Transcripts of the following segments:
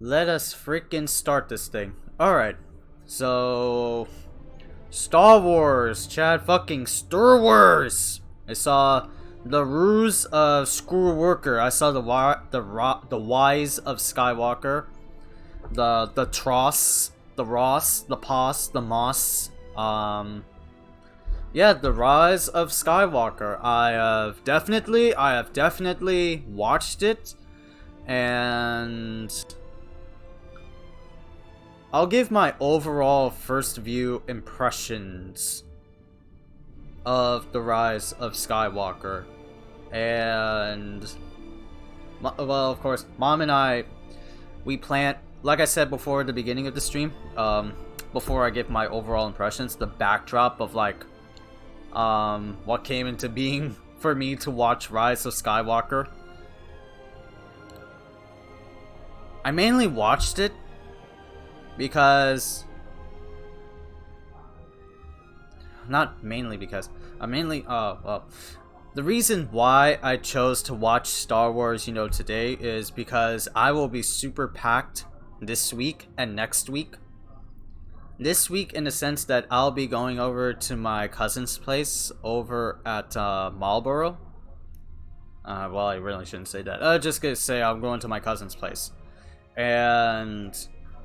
Let us freaking start this thing. Alright. So Star Wars, Chad, fucking Star Wars. I saw the ruse of Skywalker. I saw the wise of Skywalker. The TROS, the Ross, the Pos, the Moss. Yeah, the rise of Skywalker. I have definitely watched it, and I'll give my overall first view impressions of the rise of Skywalker. And well, of course, Mom and I, we plan, like I said before at the beginning of the stream, before I give my overall impressions, the backdrop of like what came into being for me to watch Rise of Skywalker. I mainly watched it because the reason why I chose to watch Star Wars, today is because I will be super packed this week and next week. This week in the sense that I'll be going over to my cousin's place over at Marlborough. Well, I really shouldn't say that. Just gonna say I'm going to my cousin's place. And,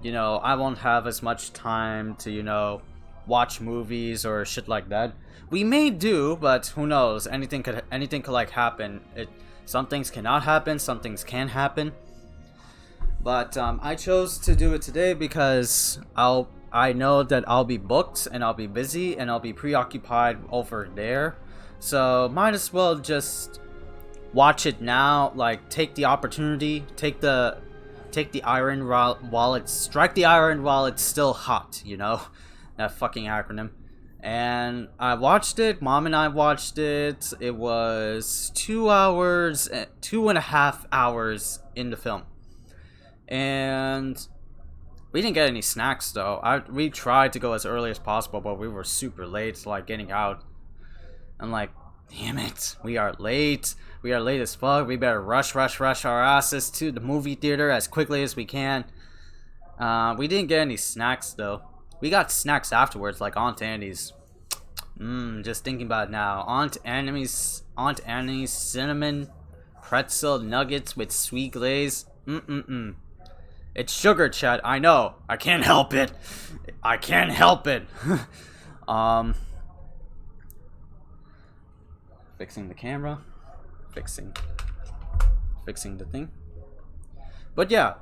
I won't have as much time to, watch movies or shit like that. We may do, but who knows? Anything could like happen. Some things cannot happen, some things can happen. But I chose to do it today because I know that I'll be booked and I'll be busy and I'll be preoccupied over there. So might as well just watch it now. Like, take the opportunity, strike the iron while it's still hot. That fucking acronym. And I watched it. Mom and I watched it. It was 2.5 hours in the film. And we didn't get any snacks though. We tried to go as early as possible, but we were super late, like getting out. I'm like, damn it, we are late. We are late as fuck. We better rush our asses to the movie theater as quickly as we can. We didn't get any snacks though. We got snacks afterwards, like Aunt Annie's. Just thinking about it now. Aunt Annie's cinnamon pretzel nuggets with sweet glaze. It's sugar, chat. I know. I can't help it. Fixing the camera. Fixing the thing. But yeah,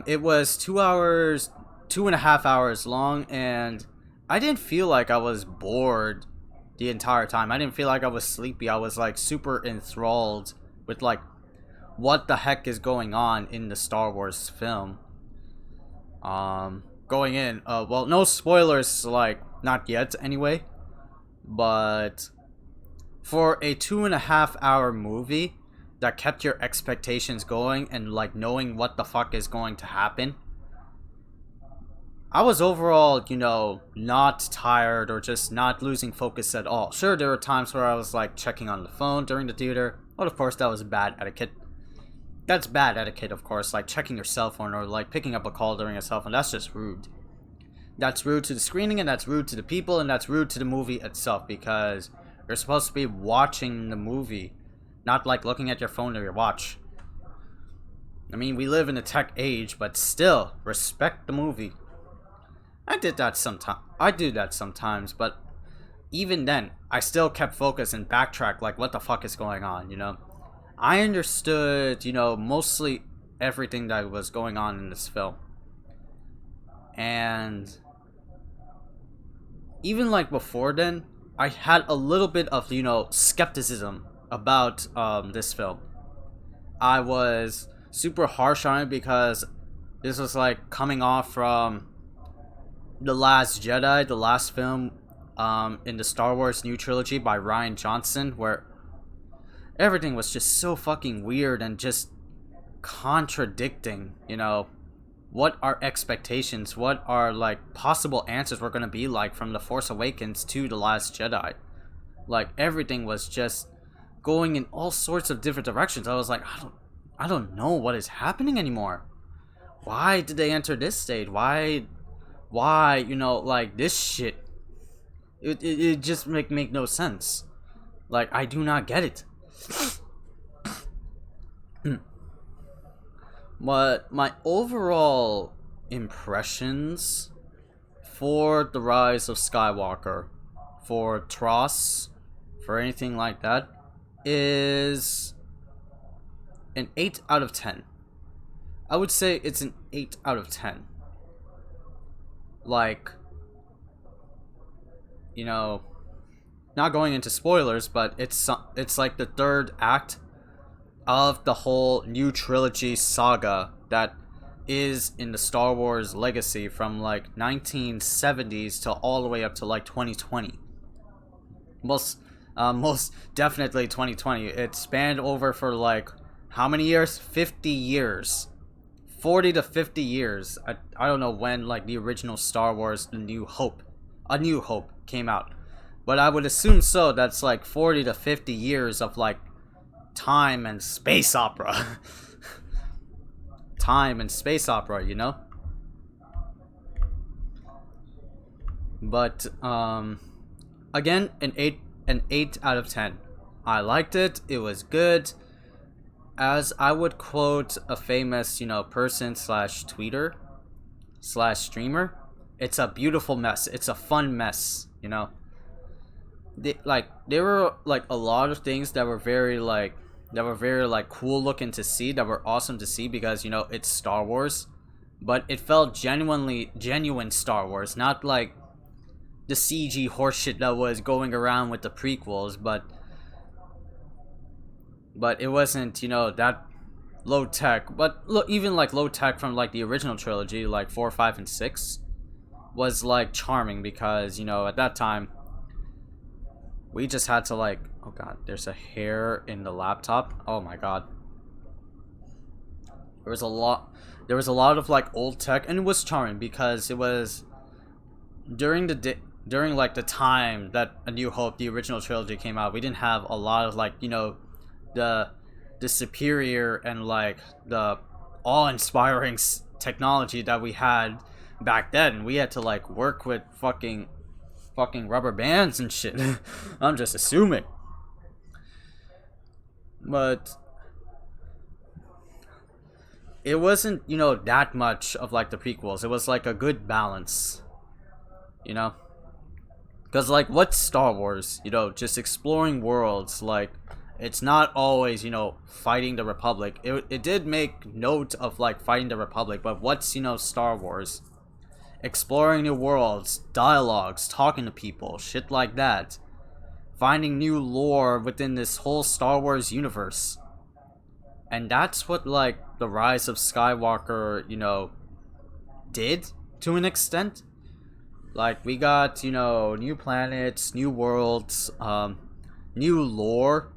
it was 2.5 hours long, and I didn't feel like I was bored the entire time. I didn't feel like I was sleepy. I was like super enthralled with like what the heck is going on in the Star Wars film. Going in, well, no spoilers, like, not yet anyway, but for a 2.5 hour movie that kept your expectations going and like knowing what the fuck is going to happen, I was overall, not tired or just not losing focus at all. Sure, there were times where I was like checking on the phone during the theater, but of course that was bad etiquette. That's bad etiquette, of course, like checking your cell phone or like picking up a call during a cell phone. That's just rude. That's rude to the screening, and that's rude to the people, and that's rude to the movie itself, because you're supposed to be watching the movie, not like looking at your phone or your watch. I mean, we live in a tech age, but still, respect the movie. I do that sometimes, but even then, I still kept focus and backtrack like what the fuck is going on, I understood, mostly everything that was going on in this film. And even like before then, I had a little bit of, skepticism about this film. I was super harsh on it because this was like coming off from The Last Jedi, the last film in the Star Wars new trilogy by Rian Johnson, where everything was just so fucking weird and just contradicting, what our expectations, what our like possible answers were going to be like from The Force Awakens to The Last Jedi. Like, everything was just going in all sorts of different directions. I was like, I don't know what is happening anymore. why did they enter this state? Why, you know, like, this shit? It just make no sense. Like, I do not get it. But my overall impressions for the Rise of Skywalker, for TROS, for anything like that, is an 8 out of 10. I would say it's an 8 out of 10. Like, you know, not going into spoilers, but it's like the third act of the whole new trilogy saga that is in the Star Wars legacy from like 1970s to all the way up to like 2020. Most definitely 2020. It spanned over for like how many years? 50 years. 40 to 50 years. I don't know when like the original Star Wars A New Hope came out. But I would assume so. That's like 40 to 50 years of like time and space opera. Time and space opera, you know? But again, an 8 out of 10. I liked it. It was good. As I would quote a famous, you know, person slash tweeter slash streamer, it's a beautiful mess. It's a fun mess, you know. There were like a lot of things that were very cool looking to see, that were awesome to see, because, you know, it's Star Wars, but it felt genuine Star Wars, not like the CG horseshit that was going around with the prequels, but it wasn't, you know, that low tech. But look, even like low tech from like the original trilogy, like 4, 5, and 6, was like charming, because, you know, at that time we just had to like, oh god, there's a hair in the laptop. Oh my god. There was a lot of like old tech, and it was charming because it was during like the time that A New Hope, the original trilogy, came out. We didn't have a lot of like, you know, the superior and like the awe-inspiring technology that we had back then. We had to like work with fucking rubber bands and shit. I'm just assuming. But it wasn't, you know, that much of like the prequels. It was like a good balance, you know? Because like, what's Star Wars? You know, just exploring worlds. Like, it's not always, you know, fighting the Republic. It did make note of like fighting the Republic, but what's, you know, Star Wars? Exploring new worlds, dialogues, talking to people, shit like that. Finding new lore within this whole Star Wars universe. And that's what like the Rise of Skywalker, you know, did to an extent. Like, we got, you know, new planets, new worlds, new lore.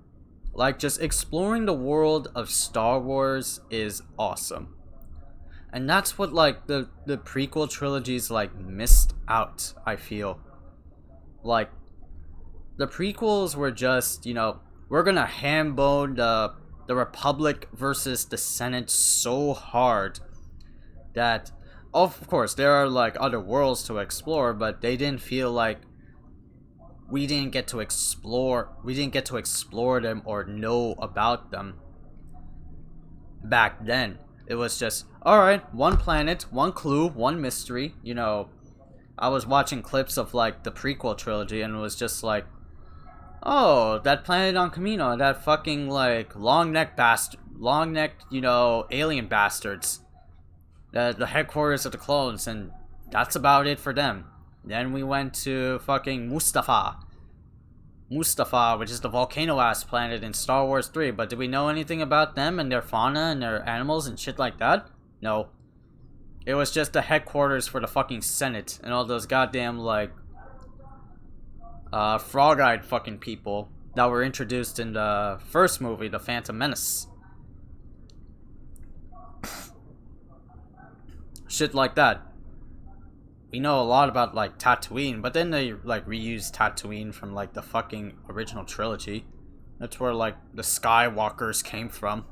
Like, just exploring the world of Star Wars is awesome. And that's what like the prequel trilogies like missed out, I feel. Like, the prequels were just, you know, we're gonna ham-bone the Republic versus the Senate so hard that, of course, there are like other worlds to explore, but they didn't feel like we didn't get to explore them or know about them back then. It was just, alright, one planet, one clue, one mystery. You know, I was watching clips of like the prequel trilogy, and it was just like, oh, that planet on Kamino, that fucking like long-necked, you know, alien bastards. The headquarters of the clones, and that's about it for them. Then we went to fucking Mustafar, which is the volcano-ass planet in Star Wars 3, but did we know anything about them and their fauna and their animals and shit like that? No. It was just the headquarters for the fucking Senate and all those goddamn, like, frog-eyed fucking people that were introduced in the first movie, The Phantom Menace. Shit like that. We know a lot about like Tatooine, but then they like reused Tatooine from like the fucking original trilogy. That's where like the Skywalkers came from.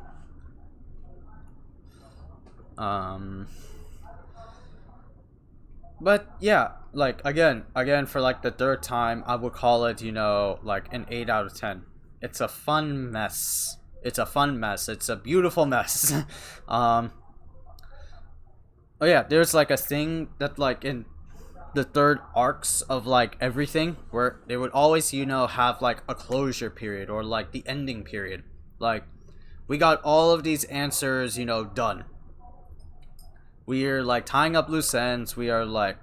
But yeah, like again for like the third time, I would call it, you know, like an 8 out of 10. It's a fun mess. It's a fun mess. It's a beautiful mess. Oh yeah, there's like a thing that like in the third arcs of like everything where they would always, you know, have like a closure period or like the ending period. Like we got all of these answers, you know, done. We're like tying up loose ends. We are like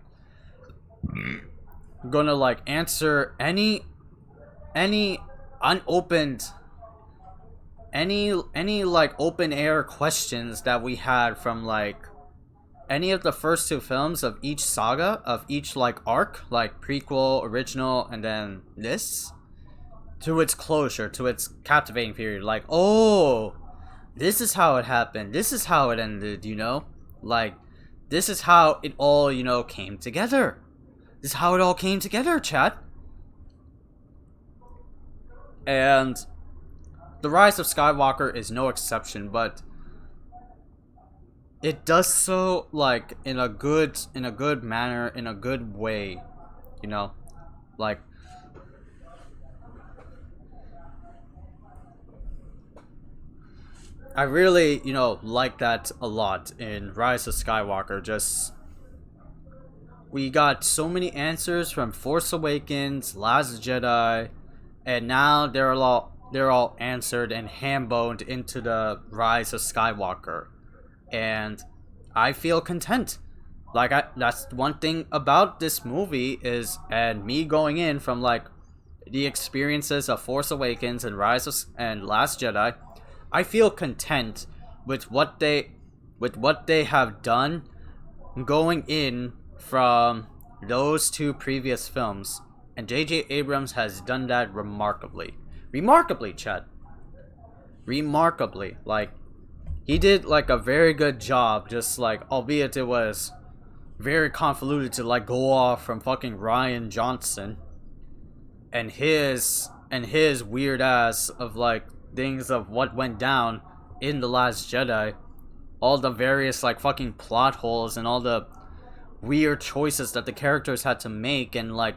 gonna like answer any unopened any like open air questions that we had from like any of the first two films of each saga, of each like arc, like prequel, original, and then this, to its closure, to its captivating period. Like, oh, this is how it happened, this is how it ended, you know, like this is how it all, you know, came together. This is how it all came together, chat. And The Rise of Skywalker is no exception, but it does so like in a good manner, in a good way, you know, like I really, you know, like that a lot in Rise of Skywalker. Just we got so many answers from Force Awakens, Last Jedi, and now they're all answered and ham-boned into the Rise of Skywalker. And I feel content. Like that's one thing about this movie is, and me going in from like the experiences of Force Awakens and and Last Jedi, I feel content with what they have done going in from those two previous films, and J.J. Abrams has done that remarkably, Chad. Remarkably, like he did like a very good job. Just like, albeit it was very convoluted to like go off from fucking Rian Johnson and his weird ass of like things of what went down in The Last Jedi, all the various like fucking plot holes and all the weird choices that the characters had to make, and like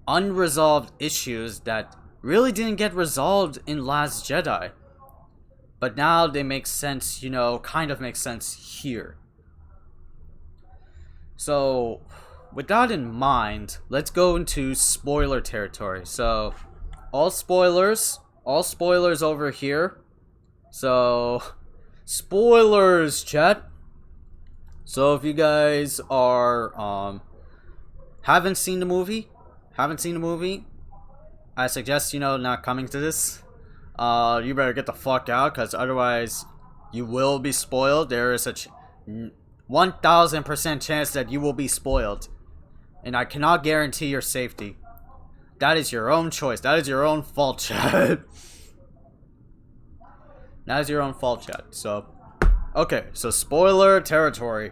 unresolved issues that really didn't get resolved in Last Jedi, but now they make sense, you know, kind of make sense here. So with that in mind, let's go into spoiler territory. So all spoilers over here. So spoilers, chat. So if you guys are haven't seen the movie, I suggest, you know, not coming to this. You better get the fuck out, because otherwise you will be spoiled. There is a 1000% chance that you will be spoiled, and I cannot guarantee your safety. That is your own choice. That is your own fault, chat. That is your own fault, chat. So okay, so spoiler territory.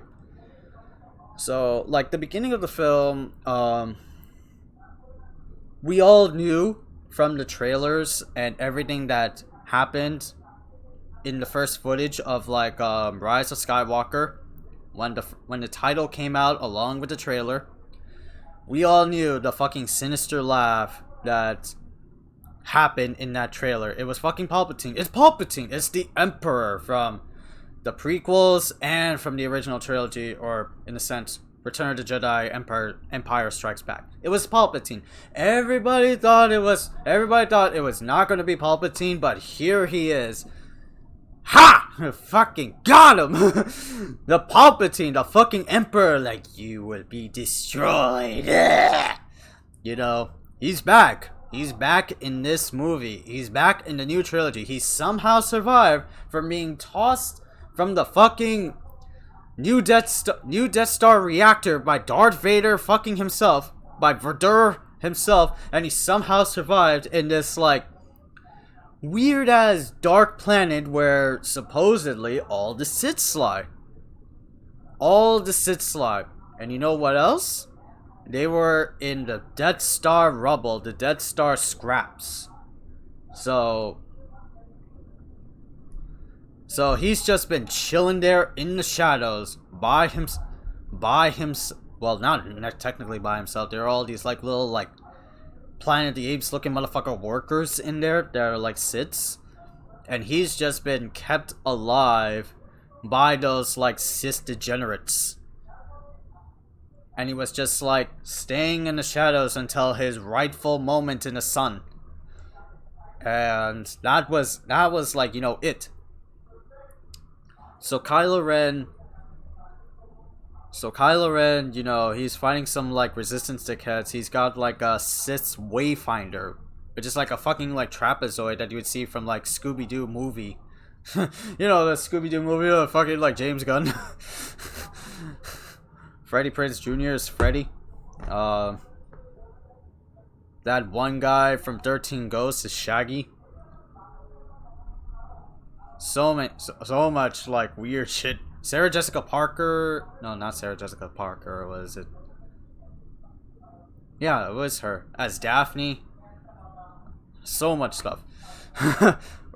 So like the beginning of the film, we all knew from the trailers and everything that happened in the first footage of like Rise of Skywalker, when the title came out along with the trailer, we all knew the fucking sinister laugh that happened in that trailer. It was fucking Palpatine. It's Palpatine. It's the Emperor from the prequels and from the original trilogy, or in a sense, Return of the Jedi, Empire Strikes Back. It was Palpatine. Everybody thought it was not going to be Palpatine, but here he is. Ha! Fucking got him! The Palpatine, the fucking Emperor, like, you will be destroyed. You know, he's back. He's back in this movie. He's back in the new trilogy. He somehow survived from being tossed from the fucking new Death Star reactor by Darth Vader fucking himself, by Vader himself, and he somehow survived in this like weird ass dark planet where supposedly all the Sith lie. And you know what else? They were in the Death Star rubble, the Death Star scraps. So So he's just been chilling there in the shadows by him, well, not technically by himself. There are all these like little like Planet of the Apes looking motherfucker workers in there that are like Siths, and he's just been kept alive by those like Sith degenerates. And he was just like staying in the shadows until his rightful moment in the sun. And that was like, you know, it. So Kylo Ren, you know, he's fighting some like resistance dickheads. He's got like a Sith's Wayfinder, which is like a fucking like trapezoid that you would see from like Scooby-Doo movie. You know, the Scooby-Doo movie, the fucking like James Gunn. Freddie Prinze Jr. is Freddy. That one guy from 13 Ghosts is Shaggy. So much like weird shit. Sarah Jessica Parker. No, not Sarah Jessica Parker. Was it? Yeah, it was her as Daphne. So much stuff.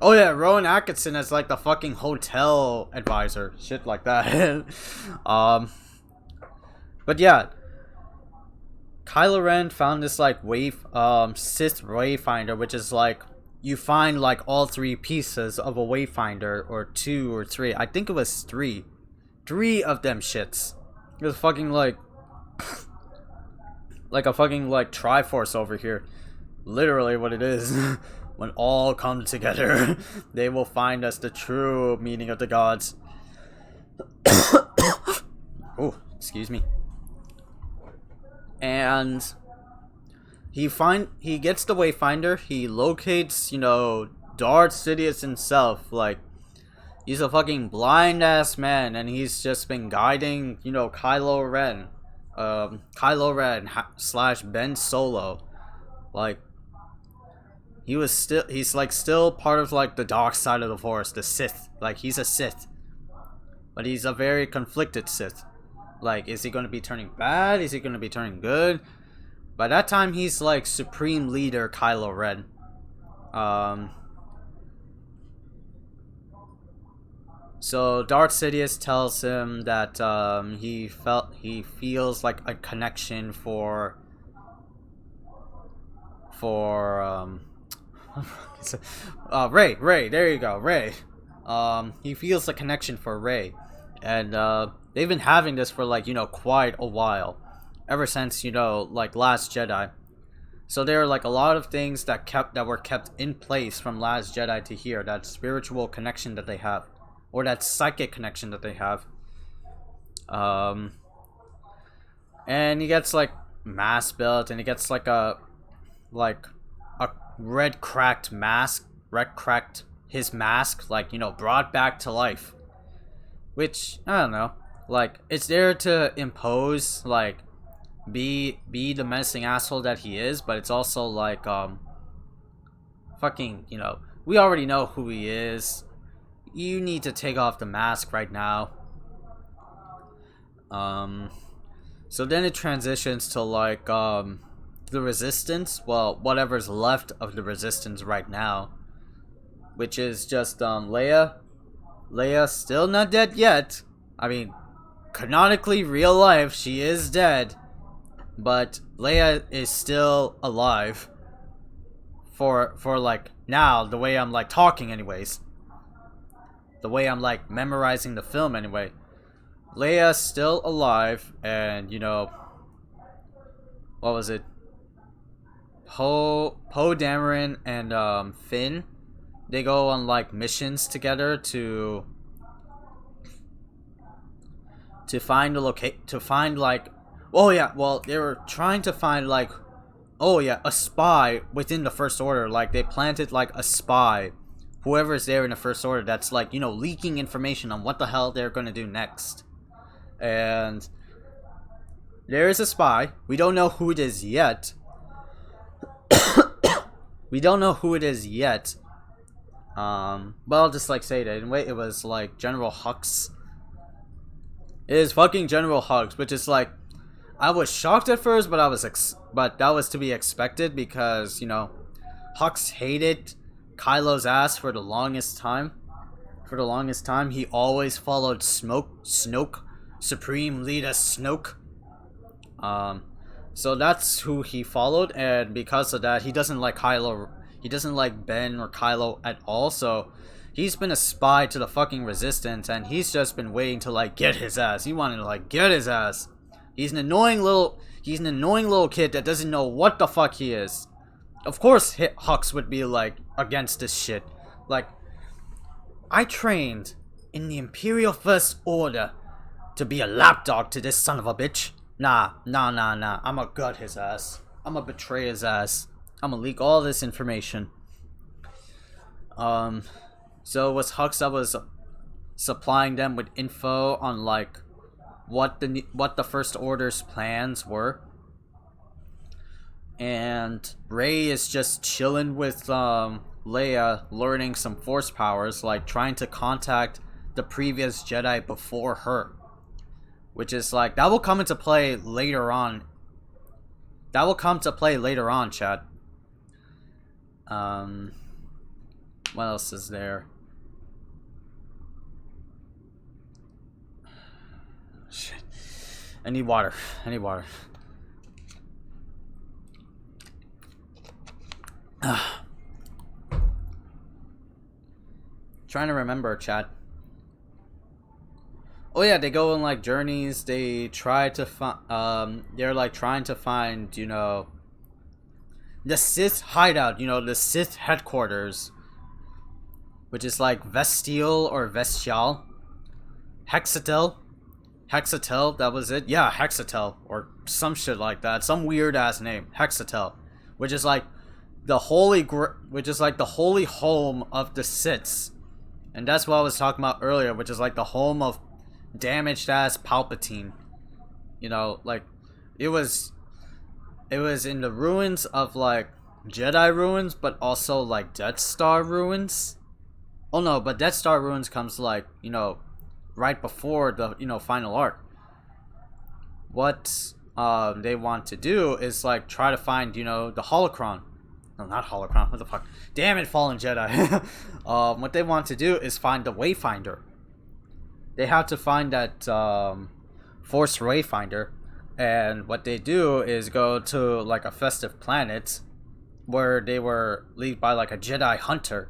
Oh yeah, Rowan Atkinson as like the fucking hotel advisor. Shit like that. But yeah, Kylo Ren found this like Sith Wayfinder, which is like you find like all three pieces of a Wayfinder, or 2 or 3. I think it was 3 of them shits. It was fucking like a fucking like Triforce over here. Literally what it is. When all come together, they will find us the true meaning of the gods. Oh, excuse me. And he gets the Wayfinder. He locates, you know, Darth Sidious himself. Like, he's a fucking blind ass man, and he's just been guiding, you know, Kylo Ren slash Ben Solo. Like, he's like still part of like the dark side of the Force, the Sith. Like, he's a Sith, but he's a very conflicted Sith. Like, is he going to be turning bad? Is he going to be turning good? By that time, he's like Supreme Leader Kylo Ren. So Darth Sidious tells him that he feels like a connection for Rey. There you go, Rey. He feels a connection for Rey, and they've been having this for like, you know, quite a while, ever since, you know, like Last Jedi. So there are like a lot of things that were kept in place from Last Jedi to here. That spiritual connection that they have, or that psychic connection that they have. And he gets like mask built, and he gets like a red cracked his mask, like, you know, brought back to life. Which, I don't know, like, it's there to impose, like, be the menacing asshole that he is, but it's also like, fucking, you know, we already know who he is. You need to take off the mask right now. So then it transitions to like, the Resistance, well, whatever's left of the Resistance right now, which is just Leia still not dead yet. I mean, canonically, real life, she is dead, but Leia is still alive for like now, the way I'm like talking anyways, the way I'm like memorizing the film anyway. Leia's still alive, and you know, what was it? Poe Dameron and Finn, they go on like missions together to find like, oh yeah, well, they were trying to find like, oh yeah, a spy within the First Order. Like, they planted like a spy, whoever's there in the First Order, that's like, you know, leaking information on what the hell they're gonna do next. And there is a spy. We don't know who it is yet. But I'll just like say that anyway. It was like General Hux. It is fucking General Hux, which is like, I was shocked at first, but but that was to be expected, because, you know, Hux hated Kylo's ass for the longest time. for the longest time, he always followed Snoke, Supreme Leader Snoke. So that's who he followed, and because of that, he doesn't like Kylo. He doesn't like Ben or Kylo at all. So he's been a spy to the fucking Resistance, and he's just been waiting to like get his ass. He wanted to like get his ass. He's an annoying little kid that doesn't know what the fuck he is. Of course, Hux would be like against this shit. Like, I trained in the Imperial First Order to be a lapdog to this son of a bitch. Nah. I'ma gut his ass. I'ma betray his ass. I'ma leak all this information. So it was Hux that was supplying them with info on like what the First Order's plans were. And Rey is just chilling with Leia, learning some Force powers, like trying to contact the previous Jedi before her. Which is like, that will come into play later on. That will come to play later on, chat. What else is there? Shit. I need water. Trying to remember, chat. Oh yeah, they go on like journeys. They try to find. They're like trying to find, you know, the Sith hideout. You know, the Sith headquarters, which is like Vestial or Vestial, Hexatel. That was it. Yeah, Hexatel or some shit like that. Some weird ass name, Hexatel, which is like the holy home of the Siths, and that's what I was talking about earlier, which is like the home of damaged ass Palpatine. You know, like it was in the ruins of like Jedi ruins, but also like Death Star ruins. Oh no, but Death Star ruins comes like, you know, right before the, you know, final arc. What they want to do is like try to find, you know, the holocron. No, not holocron. What the fuck? Damn it, Fallen Jedi. What they want to do is find the Wayfinder. They have to find that Force Wayfinder, and what they do is go to like a festive planet where they were led by like a Jedi hunter.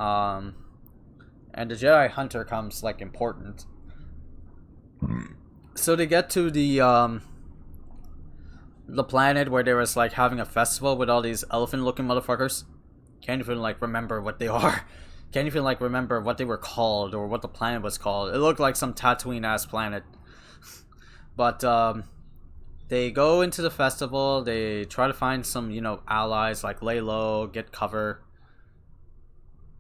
And the Jedi hunter comes like important. So they get to the planet where they was like having a festival with all these elephant-looking motherfuckers. Can't even like remember what they are. Can't even like remember what they were called or what the planet was called. It looked like some Tatooine-ass planet. But they go into the festival. They try to find some, you know, allies, like lay low, get cover.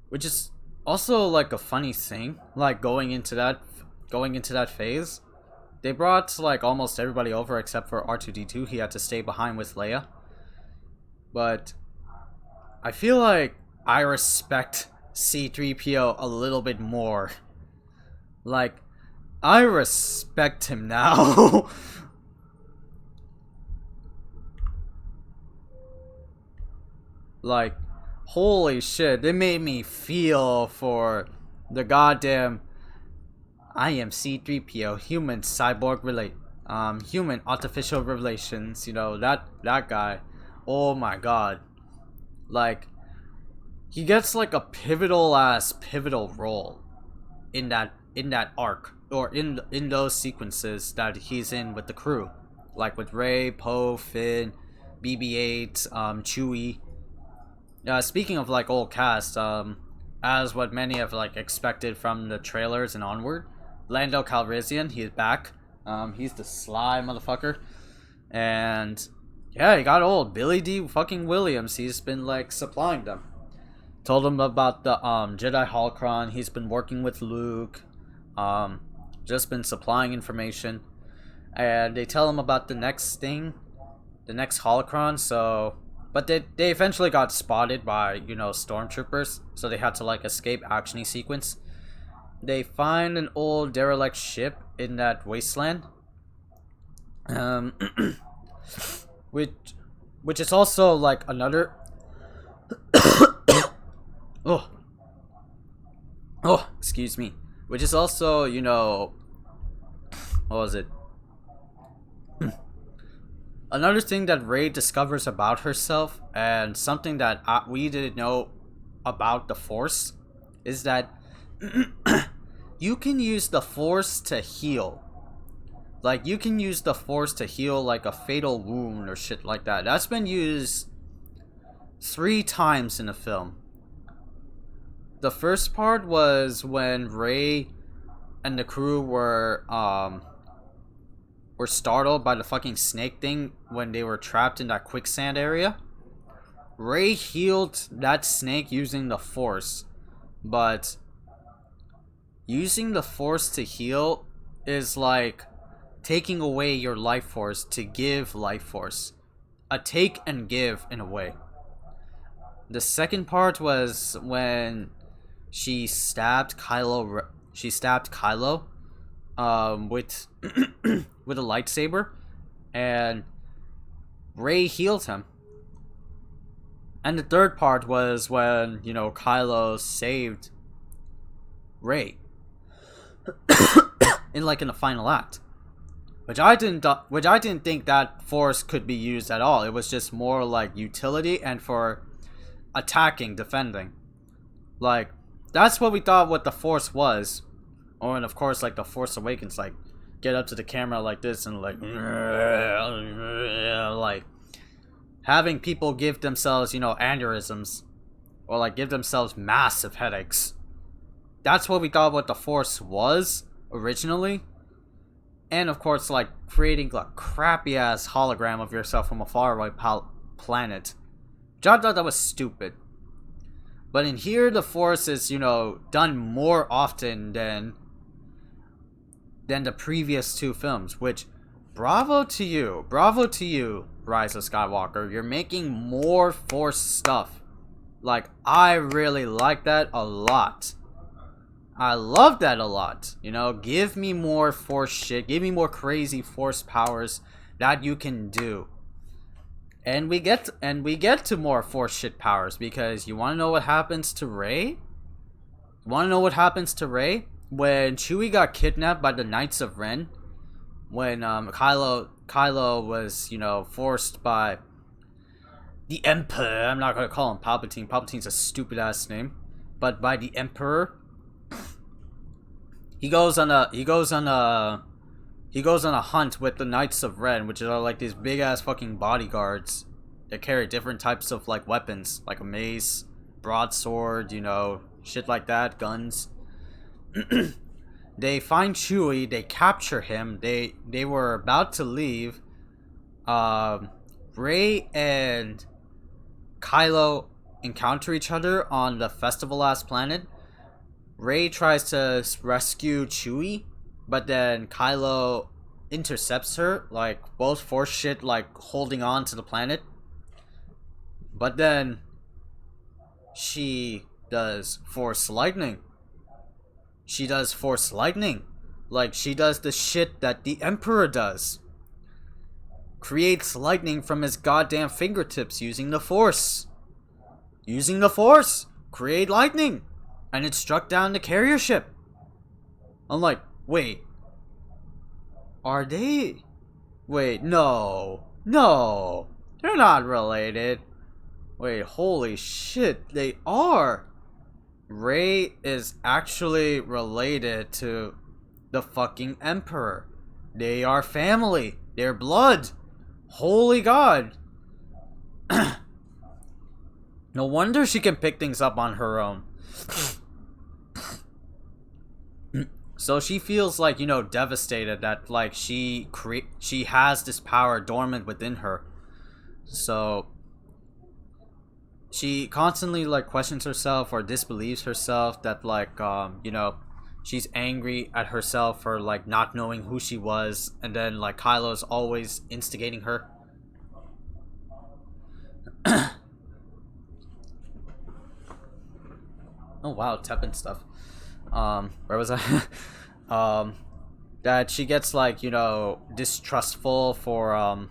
Which is also like a funny thing. Like going into that phase, they brought like almost everybody over except for R2-D2. He had to stay behind with Leia. But I feel like I respect C-3PO a little bit more. Like, I respect him now. Like, holy shit, they made me feel for the goddamn I am C-3PO, human artificial relations, you know, that guy. Oh my god. Like, he gets like a pivotal role in that arc, or in those sequences that he's in with the crew, like with Rey, Poe, Finn, BB-8, Chewie. Speaking of like old cast, as what many have like expected from the trailers and onward, Lando Calrissian, he's back. He's the sly motherfucker, and yeah, he got old. Billy D. fucking Williams, he's been like supplying them. Told him about the Jedi holocron. He's been working with Luke, just been supplying information, and they tell him about the next thing, the next holocron. So, but they eventually got spotted by, you know, stormtroopers, so they had to like escape actiony sequence. They find an old derelict ship in that wasteland, which is also like another. Oh, Oh, excuse me. Which is also, you know, what was it? Another thing that Rey discovers about herself, and something that we didn't know about the Force, is that you can use the Force to heal. Like, you can use the Force to heal, like, a fatal wound or shit like that. That's been used 3 times in the film. The first part was when Rey and the crew were startled by the fucking snake thing when they were trapped in that quicksand area. Rey healed that snake using the Force, but using the Force to heal is like taking away your life force to give life force. A take and give in a way. The second part was when she stabbed Kylo. She stabbed Kylo with with a lightsaber, and Rey healed him. And the third part was when, you know, Kylo saved Rey in the final act, which I didn't think that Force could be used at all. It was just more like utility and for attacking, defending. Like, that's what we thought what the Force was. Oh, and of course, like, the Force Awakens, like, get up to the camera like this and like having people give themselves, you know, aneurysms, or like give themselves massive headaches. That's what we thought what the Force was originally. And of course, like, creating a crappy ass hologram of yourself from a faraway planet. Which I thought that was stupid. But in here, the Force is, you know, done more often than the previous 2 films, which, bravo to you, Rise of Skywalker. You're making more Force stuff. Like, I really like that a lot. I love that a lot. You know, give me more Force shit, give me more crazy Force powers that you can do. And we get to more Force shit powers, because you want to know what happens to Rey? You want to know what happens to Rey? When Chewie got kidnapped by the Knights of Ren, when Kylo was, you know, forced by the Emperor. I'm not gonna call him Palpatine. Palpatine's a stupid ass name, but by the Emperor, he goes on a hunt with the Knights of Ren, which are like these big ass fucking bodyguards that carry different types of like weapons, like a mace, broadsword, you know, shit like that, guns. They find Chewie, they capture him, they were about to leave. Rey and Kylo encounter each other on the festival ass planet. Rey tries to rescue Chewie, but then Kylo intercepts her, like both Force shit, like holding on to the planet. But then she does Force lightning. Like, she does the shit that the Emperor does. Creates lightning from his goddamn fingertips using the Force. Create lightning. And it struck down the carrier ship. I'm like, wait. Are they? Wait, no. They're not related. Wait, holy shit, they are. Rey is actually related to the fucking Emperor. They are family. They're blood. Holy God. No wonder she can pick things up on her own. So she feels like, you know, devastated that like she has this power dormant within her. So she constantly like questions herself or disbelieves herself, that like you know, she's angry at herself for like not knowing who she was, and then like Kylo's always instigating her. Oh wow, Teppen stuff. Where was I? That she gets like, you know, distrustful for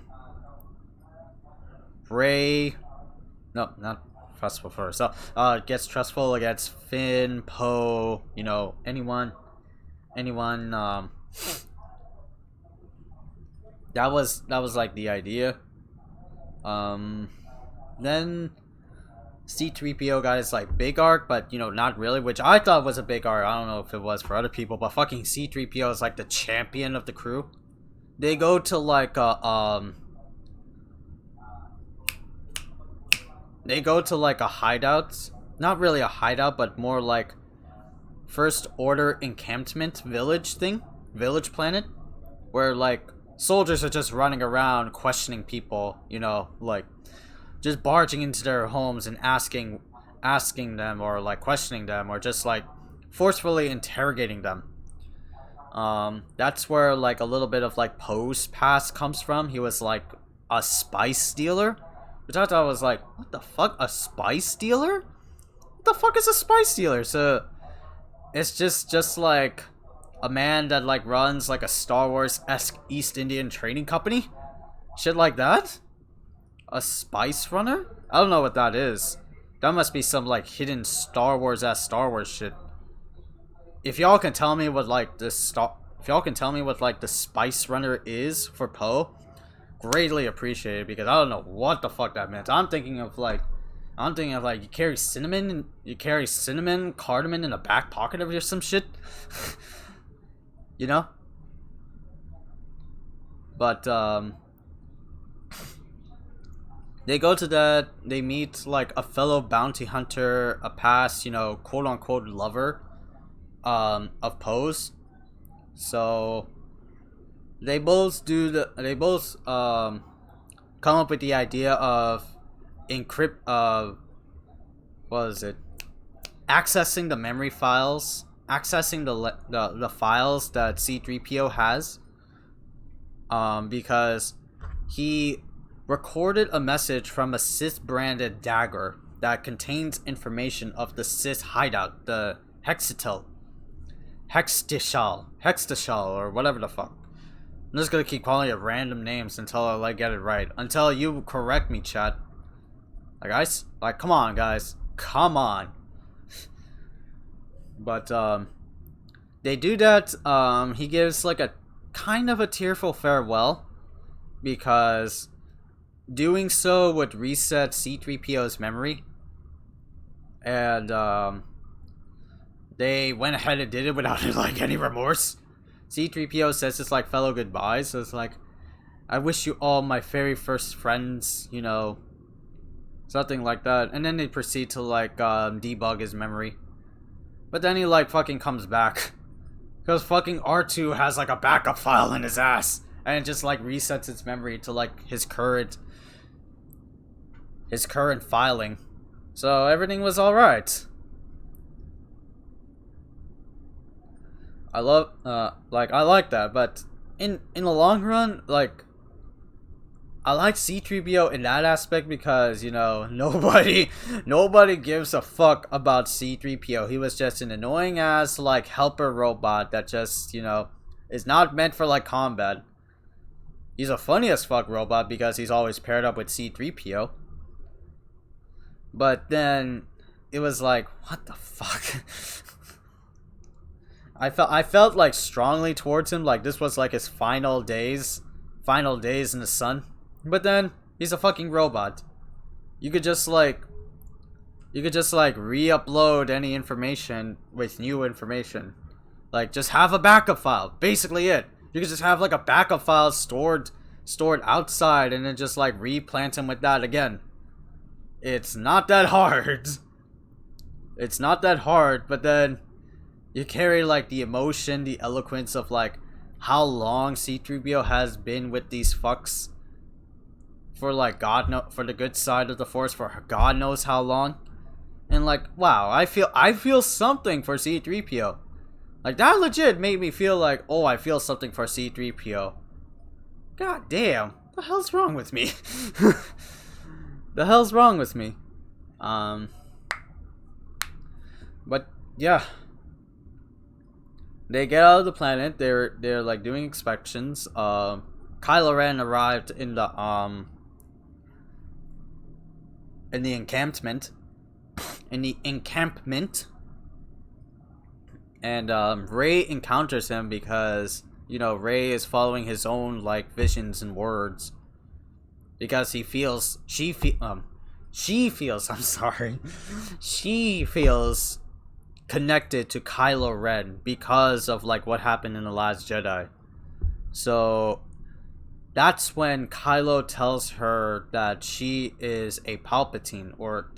Rey. No, not trustful for herself. Gets trustful against Finn, Poe, you know, anyone. That was like the idea. Then C-3PO got his like big arc, but you know, not really, which I thought was a big arc. I don't know if it was for other people, but fucking C-3PO is like the champion of the crew. They go to like a hideout. Not really a hideout, but more like First Order encampment village planet, where like soldiers are just running around questioning people, you know, like just barging into their homes and asking them, or like questioning them, or just like forcefully interrogating them. That's where like a little bit of like Poe's past comes from. He was like a spice dealer, which I thought was like, what the fuck, a spice dealer? What the fuck is a spice dealer? So it's just like a man that like runs like a Star Wars-esque East Indian trading company, shit like that. A spice runner? I don't know what that is. That must be some like hidden Star Wars-esque Star Wars shit. If y'all can tell me what like the spice runner is for Poe, greatly appreciated, because I don't know what the fuck that meant. I'm thinking of like you carry cinnamon, cardamom in a back pocket of you or some shit. You know? But they go to that, they meet like a fellow bounty hunter, a past, you know, quote unquote lover of Poe's. So they both come up with the idea of accessing the memory files, accessing the files that C-3PO has, because he recorded a message from a Sith branded dagger that contains information of the Sith hideout, the Hextishal, or whatever the fuck. I'm just gonna keep calling it random names until I like get it right. Until you correct me, chat. Like, guys, like, come on, guys, come on. But they do that. He gives like a kind of a tearful farewell, because doing so would reset C-3PO's memory, and they went ahead and did it without like any remorse. C-3PO says it's like fellow goodbyes, so it's like, I wish you all my very first friends, you know, something like that. And then they proceed to like debug his memory, but then he like fucking comes back, because fucking R2 has like a backup file in his ass, and it just like resets its memory to like his current filing. So everything was alright. I like that, but in the long run, like, I like C-3PO in that aspect, because, you know, nobody gives a fuck about C-3PO. He was just an annoying ass like helper robot that just, you know, is not meant for like combat. He's a funny as fuck robot because he's always paired up with C-3PO. But then it was like, what the fuck? I felt like strongly towards him, like this was like his final days in the sun. But then he's a fucking robot. You could just like re-upload any information with new information. Like, just have a backup file. Basically it. You could just have like a backup file stored outside, and then just like replant him with that again. It's not that hard. It's not that hard, but then you carry like the emotion, the eloquence of like how long C-3PO has been with these fucks for like for the good side of the Force for God knows how long. And like, wow, I feel something for C-3PO. Like, that legit made me feel like, oh, I feel something for C-3PO. God damn, what the hell's wrong with me? The hell's wrong with me? But yeah, they get out of the planet. They're like doing inspections. Kylo Ren arrived in the encampment, in the encampment. And Rey encounters him because, you know, Rey is following his own like visions and words. Because she feels I'm sorry. She feels connected to Kylo Ren because of like what happened in The Last Jedi. So that's when Kylo tells her that she is a Palpatine, or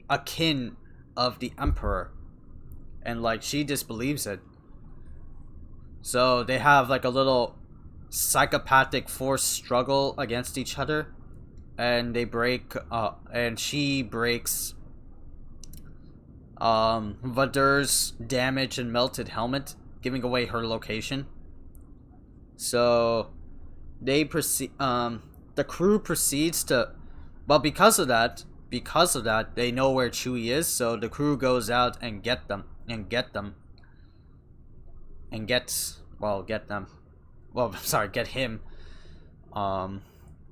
a kin of the Emperor. And like she disbelieves it. So they have like a little psychopathic force struggle against each other. And they break and she breaks Vadur's damaged and melted helmet, giving away her location. So they proceed. The crew proceeds to, well, because of that, they know where Chewie is. So the crew goes out and get them. Get him.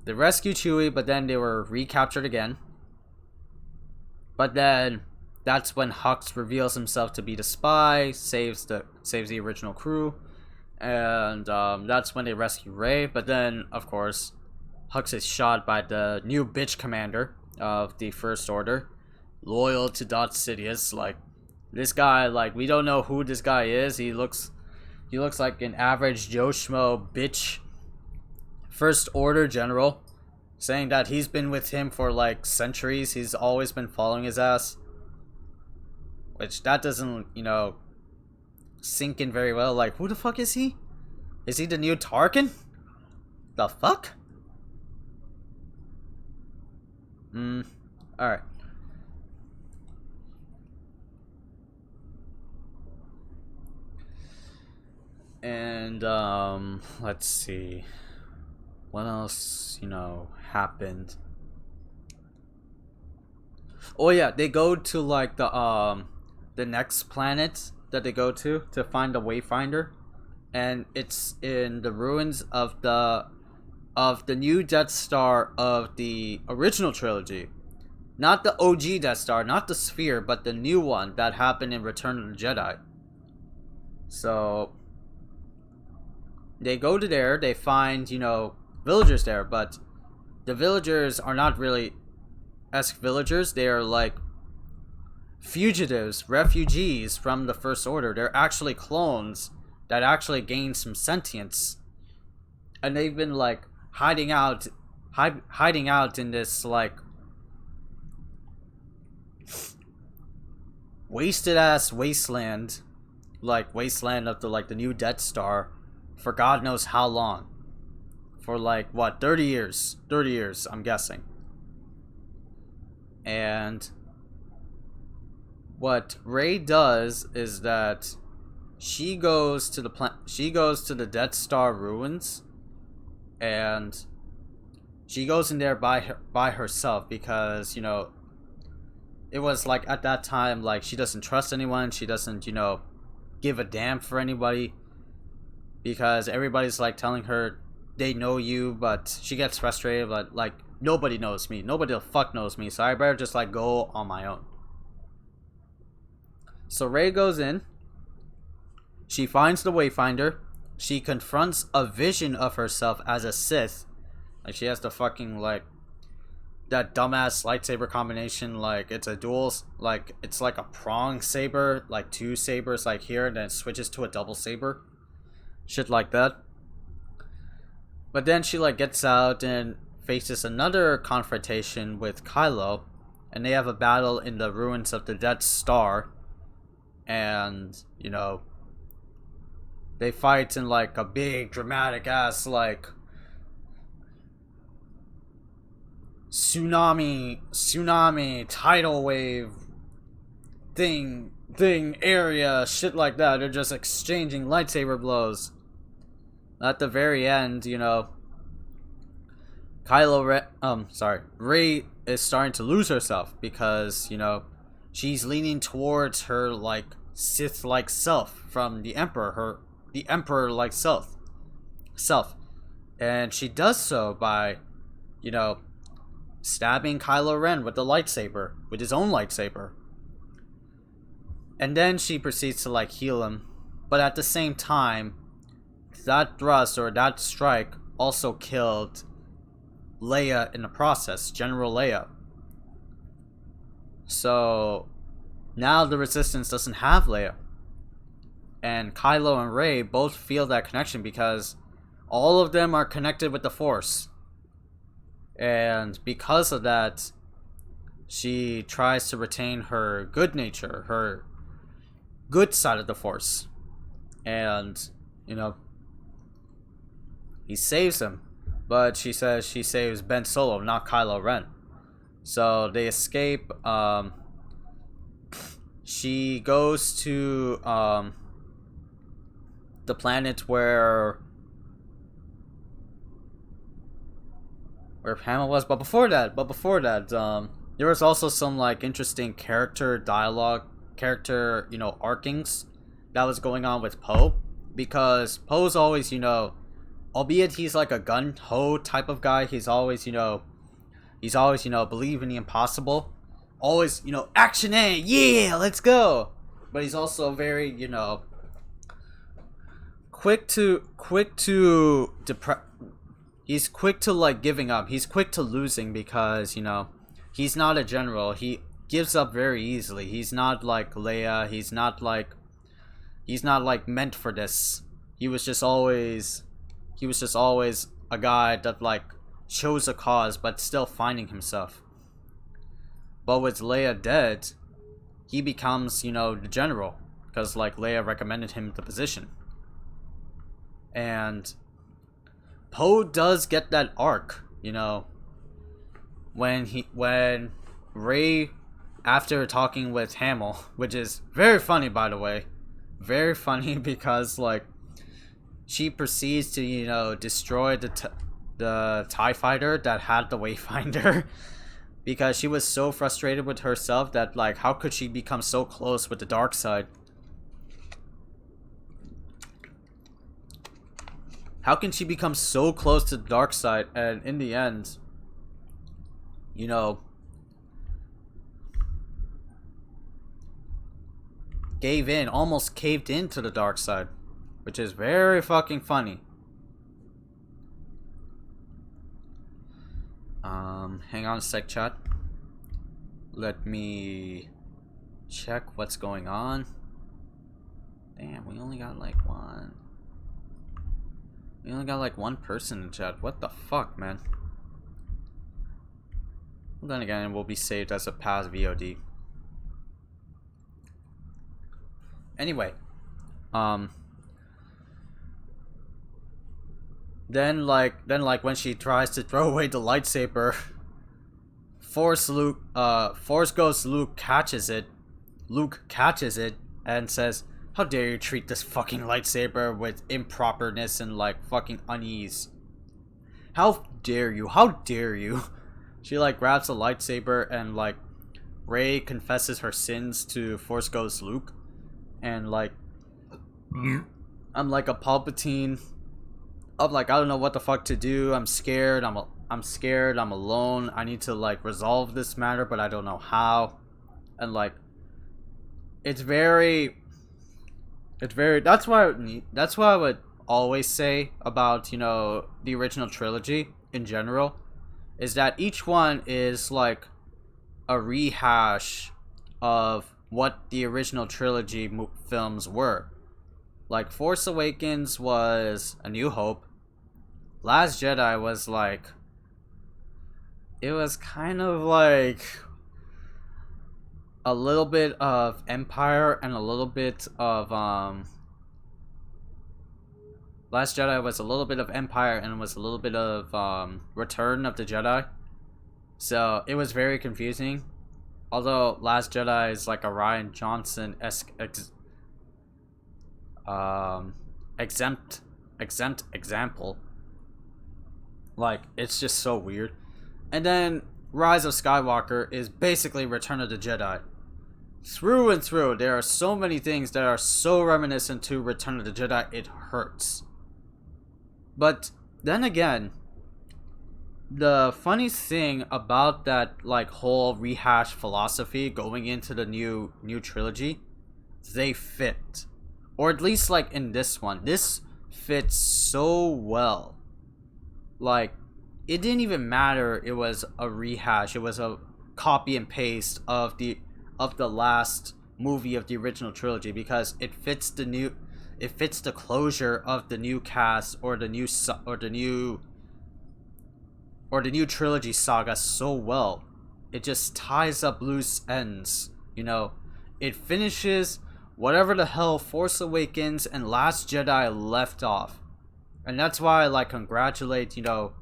They rescue Chewie, but then they were recaptured again. But then that's when Hux reveals himself to be the spy, saves the original crew, and that's when they rescue Rey. But then, of course, Hux is shot by the new bitch commander of the First Order, loyal to Darth Sidious. Like, this guy, like, we don't know who this guy is. He looks like an average Joe Schmo bitch First Order general, saying that he's been with him for like centuries. He's always been following his ass, which that doesn't, you know, sink in very well. Like, who the fuck is he? Is he the new Tarkin? The fuck? Alright. And let's see what else, you know, happened. Oh yeah, they go to like the next planet that they go to find the Wayfinder, and it's in the ruins of the new Death Star of the original trilogy. Not the OG Death Star, not the Sphere, but the new one that happened in Return of the Jedi. So they go to there, they find, you know, villagers there, but the villagers are not really villagers. They are like fugitives, refugees from the First Order. They're actually clones that actually gain some sentience, and they've been like hiding out in this like wasted ass wasteland, like wasteland of the new Death Star, for God knows how long. For like what, 30 years I'm guessing. And what Rey does is that she goes to the Death Star ruins, and she goes in there by herself because, you know, it was like at that time, like, she doesn't trust anyone, she doesn't, you know, give a damn for anybody, because everybody's like telling her they know you, but she gets frustrated, but like, nobody knows me, nobody the fuck knows me, so I better just like go on my own. So Rey goes in, she finds the Wayfinder, she confronts a vision of herself as a Sith. Like, she has the fucking, like, that dumbass lightsaber combination, like, it's a dual, like, it's like a prong saber, like two sabers, like here, and then it switches to a double saber. Shit like that. But then she, like, gets out and faces another confrontation with Kylo, and they have a battle in the ruins of the Death Star, and, you know, they fight in, like, a big, dramatic-ass, like, tsunami, tidal wave thing area, shit like that. They're just exchanging lightsaber blows. At the very end, you know, Rey is starting to lose herself because, you know, she's leaning towards her, like, Sith-like self from the Emperor, the Emperor-like self. And she does so by, you know, stabbing Kylo Ren with the lightsaber, with his own lightsaber. And then she proceeds to like heal him. But at the same time, that thrust or that strike also killed Leia in the process, General Leia. So now the Resistance doesn't have Leia. And Kylo and Rey both feel that connection because all of them are connected with the Force. And because of that, she tries to retain her good nature, her good side of the Force. And, you know, he saves him. But she says she saves Ben Solo, not Kylo Ren. So they escape. She goes to the planet where Hamill was. But before that, there was also some like interesting character dialogue, arcings that was going on with Poe, because Poe's always, albeit he's like a gun-ho type of guy, he's always believe in the impossible, always, action A, yeah, let's go. But he's also very, he's quick to like giving up. He's quick to losing because, he's not a general. He gives up very easily. He's not like Leia. He's not like meant for this. He was just always a guy that like chose a cause but still finding himself. But with Leia dead, he becomes, the general, because like Leia recommended him the position. And Poe does get that arc, when Rey, after talking with Hamill, which is very funny, by the way, very funny, because like she proceeds to destroy the TIE fighter that had the Wayfinder, because she was so frustrated with herself that like how could she become so close with the dark side? How can she become so close to the dark side and in the end, almost caved into the dark side, which is very fucking funny. Hang on a sec, chat. Let me check what's going on. Damn, we only got like one. We only got like one person in chat. What the fuck, man? Then again, it will be saved as a past VOD. Anyway, then when she tries to throw away the lightsaber, Force Ghost Luke catches it. Luke catches it and says, "How dare you treat this fucking lightsaber with improperness and like fucking unease? How dare you? How dare you?" She like grabs a lightsaber and like Rey confesses her sins to Force Ghost Luke, and like I'm like a Palpatine. I'm like, I don't know what the fuck to do. I'm scared. I'm scared. I'm alone. I need to like resolve this matter, but I don't know how. And like, it's very. That's why I would always say about the original trilogy in general, is that each one is like a rehash of what the original trilogy films were. Like Force Awakens was A New Hope. Last Jedi was like, it was kind of like a little bit of Empire and a little bit of Last Jedi was a little bit of Empire and was a little bit of Return of the Jedi. So it was very confusing. Although Last Jedi is like a Rian Johnson-esque exempt example. Like, it's just so weird. And then Rise of Skywalker is basically Return of the Jedi. Through and through, there are so many things that are so reminiscent to Return of the Jedi, it hurts. But then again, the funny thing about that like whole rehash philosophy going into the new trilogy, they fit. Or at least like in this one. This fits so well. Like, it didn't even matter it was a rehash. It was a copy and paste of the last movie of the original trilogy, because it fits the closure of the new cast or the new trilogy saga so well. It just ties up loose ends, you know. It finishes whatever the hell Force Awakens and Last Jedi left off. And that's why I like congratulate, you know,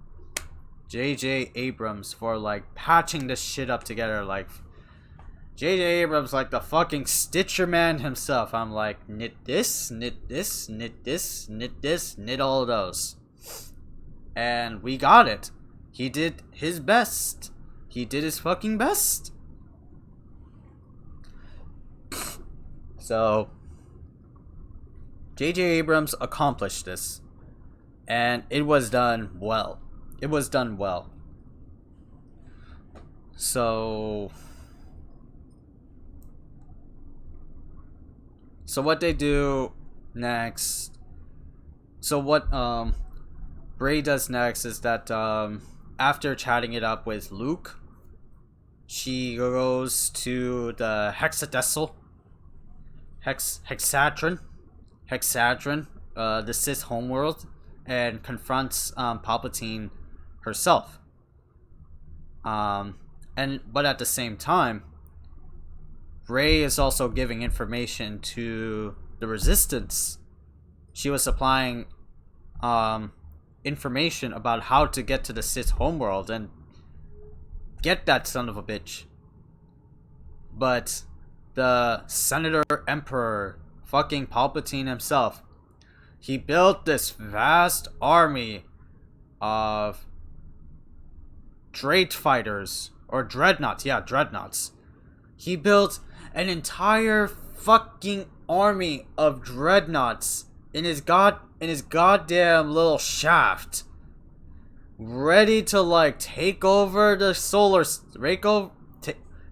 J.J. Abrams for like patching this shit up together. Like, J.J. Abrams, like the fucking Stitcher man himself. I'm like, knit this, knit this, knit this, knit this, knit all those. And we got it. He did his best. He did his fucking best. So, J.J. Abrams accomplished this. And it was done well. It was done well. So what they do next. So what Rey does next is that after chatting it up with Luke, she goes to the hexadecimal hexadron, the Sith homeworld, and confronts Palpatine herself. But at the same time, Rey is also giving information to the Resistance. She was supplying information about how to get to the Sith homeworld and get that son of a bitch. But the Senator Emperor, fucking Palpatine himself, he built this vast army of Dreadfighters, or dreadnaughts. Yeah, dreadnaughts. He built an entire fucking army of dreadnaughts in his goddamn little shaft, ready to like take over the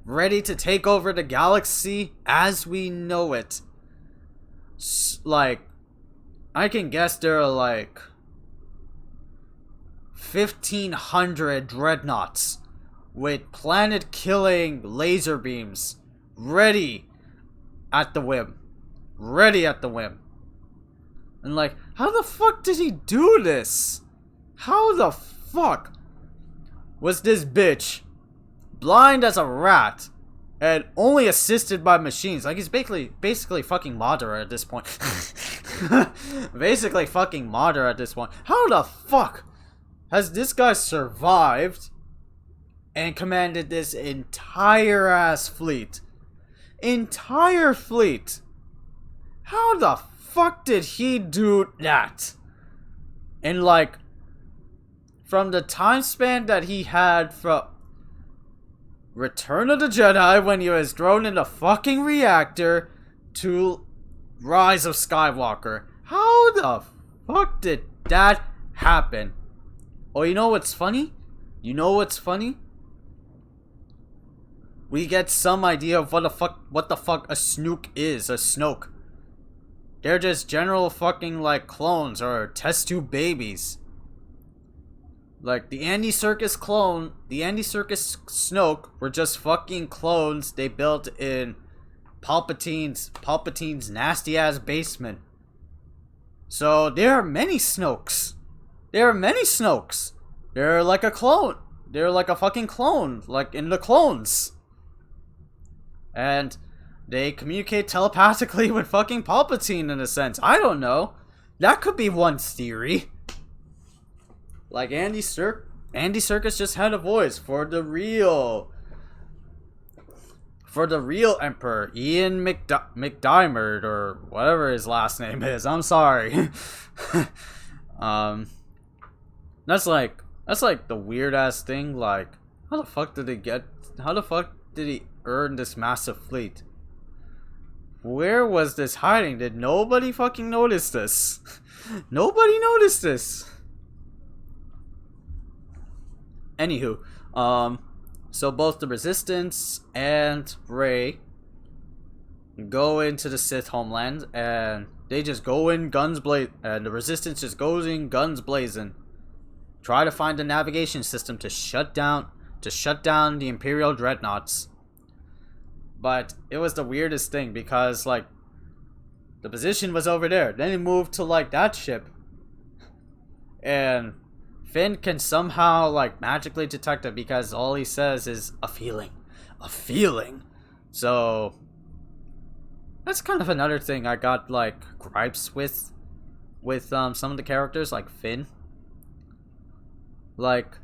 ready to take over the galaxy as we know it. Like, I can guess there are like 1,500 dreadnaughts with planet-killing laser beams ready at the whim. And like, how the fuck did he do this? How the fuck was this bitch blind as a rat and only assisted by machines? Like, he's basically fucking Madara at this point. Basically fucking Madara at this point. How the fuck has this guy survived and commanded this entire ass fleet? Entire fleet. How the fuck did he do that? And like, from the time span that he had from Return of the Jedi, when he was thrown in the fucking reactor, to Rise of Skywalker, how the fuck did that happen? Oh, you know what's funny? We get some idea of what the fuck a Snoke is, a Snoke. They're just general fucking like clones or test tube babies. Like the Andy Serkis Snoke were just fucking clones they built in Palpatine's nasty ass basement. So there are many Snokes. They're like a clone. They're like a fucking clone, like in the clones. And they communicate telepathically with fucking Palpatine in a sense. I don't know. That could be one theory. Like Andy Serkis just had a voice for the real Emperor, Ian McDiarmid, or whatever his last name is. I'm sorry. That's like the weird ass thing. Like, how the fuck did he earn this massive fleet? Where was this hiding? Did nobody fucking notice this? Nobody noticed this. Anywho, so both the Resistance and Rey go into the Sith homeland, and they just go in guns blazing, and the Resistance just goes in guns blazing. Try to find a navigation system to shut down the Imperial dreadnaughts. But it was the weirdest thing because like the position was over there. Then it moved to like that ship. And Finn can somehow like magically detect it because all he says is a feeling. A feeling. So that's kind of another thing I got like gripes with some of the characters like Finn. Like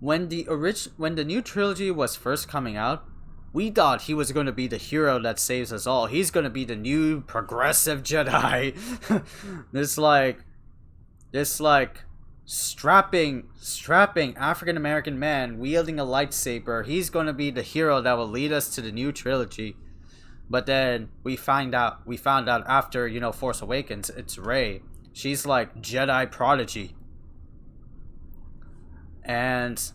when the new trilogy was first coming out, we thought he was going to be the hero that saves us all. He's going to be the new progressive Jedi. this like strapping African American man wielding a lightsaber. He's going to be the hero that will lead us to the new trilogy. But then we found out after, you know, Force Awakens, it's Rey. She's like Jedi prodigy. And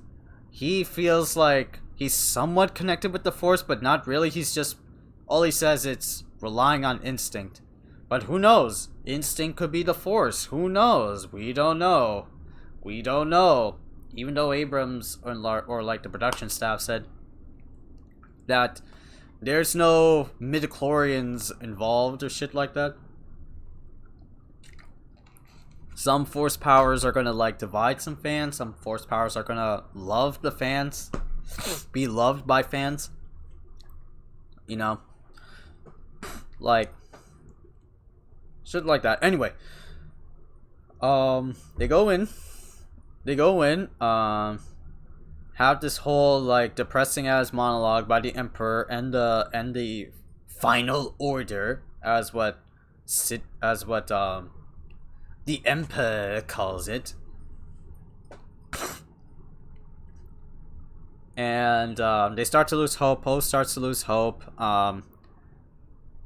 he feels like he's somewhat connected with the Force, but not really. He's just, all he says, it's relying on instinct. But who knows? Instinct could be the Force. Who knows? We don't know. We don't know. Even though Abrams or like the production staff said that there's no midichlorians involved or shit like that. Some Force powers are gonna like divide some fans. Some Force powers are gonna love the fans. Be loved by fans. You know? Like shit like that. Anyway. They go in, have this whole like depressing ass monologue by the Emperor and the Final Order, as what the Emperor calls it. And they start to lose hope. Poe starts to lose hope.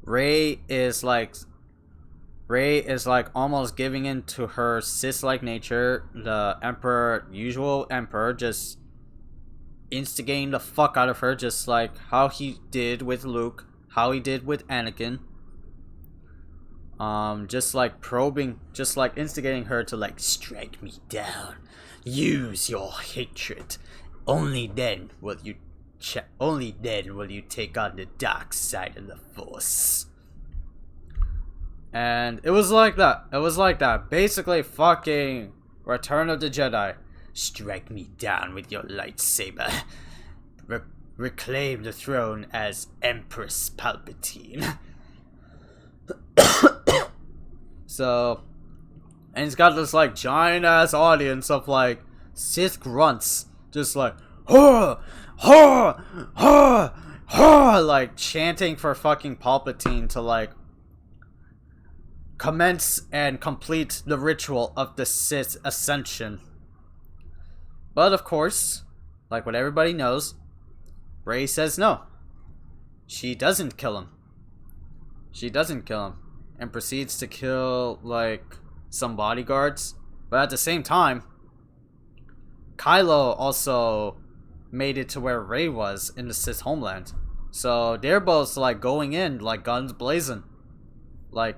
Rey is like almost giving in to her cis-like nature. The usual Emperor, just instigating the fuck out of her, just like how he did with Luke, how he did with Anakin. Just like probing, just like instigating her to like strike me down. Use your hatred. Only then will you take on the dark side of the Force. And it was like that. Basically fucking Return of the Jedi. Strike me down with your lightsaber. Reclaim the throne as Empress Palpatine. So, and he's got this like giant ass audience of like Sith grunts, just like ha ha ha ha, like chanting for fucking Palpatine to like commence and complete the ritual of the Sith ascension. But of course, like what everybody knows, Rey says no. She doesn't kill him. And proceeds to kill like some bodyguards. But at the same time, Kylo also made it to where Rey was in the Sith homeland. So they're both like going in like guns blazing. Like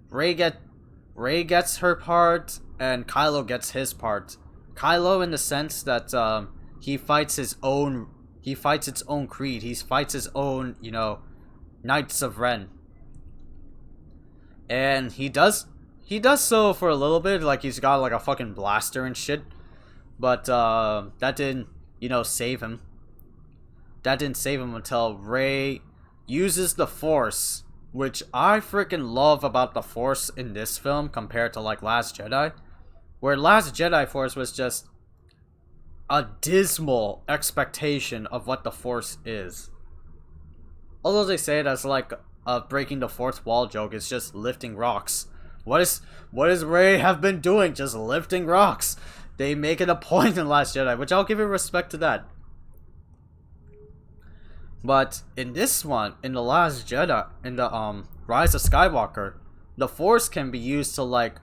Rey gets her part and Kylo gets his part. Kylo in the sense that he fights its own creed. He fights his own, you know, Knights of Ren. And he does so for a little bit, like he's got like a fucking blaster and shit. But that didn't, you know, save him. That didn't save him until Rey uses the Force, which I freaking love about the Force in this film compared to like Last Jedi, where Last Jedi Force was just a dismal expectation of what the Force is. Although they say it as like a breaking the fourth wall joke, it's just lifting rocks. What does Rey have been doing? Just lifting rocks. They make it a point in Last Jedi, which I'll give it respect to that. But in this one, in the Last Jedi, in the Rise of Skywalker, the Force can be used to like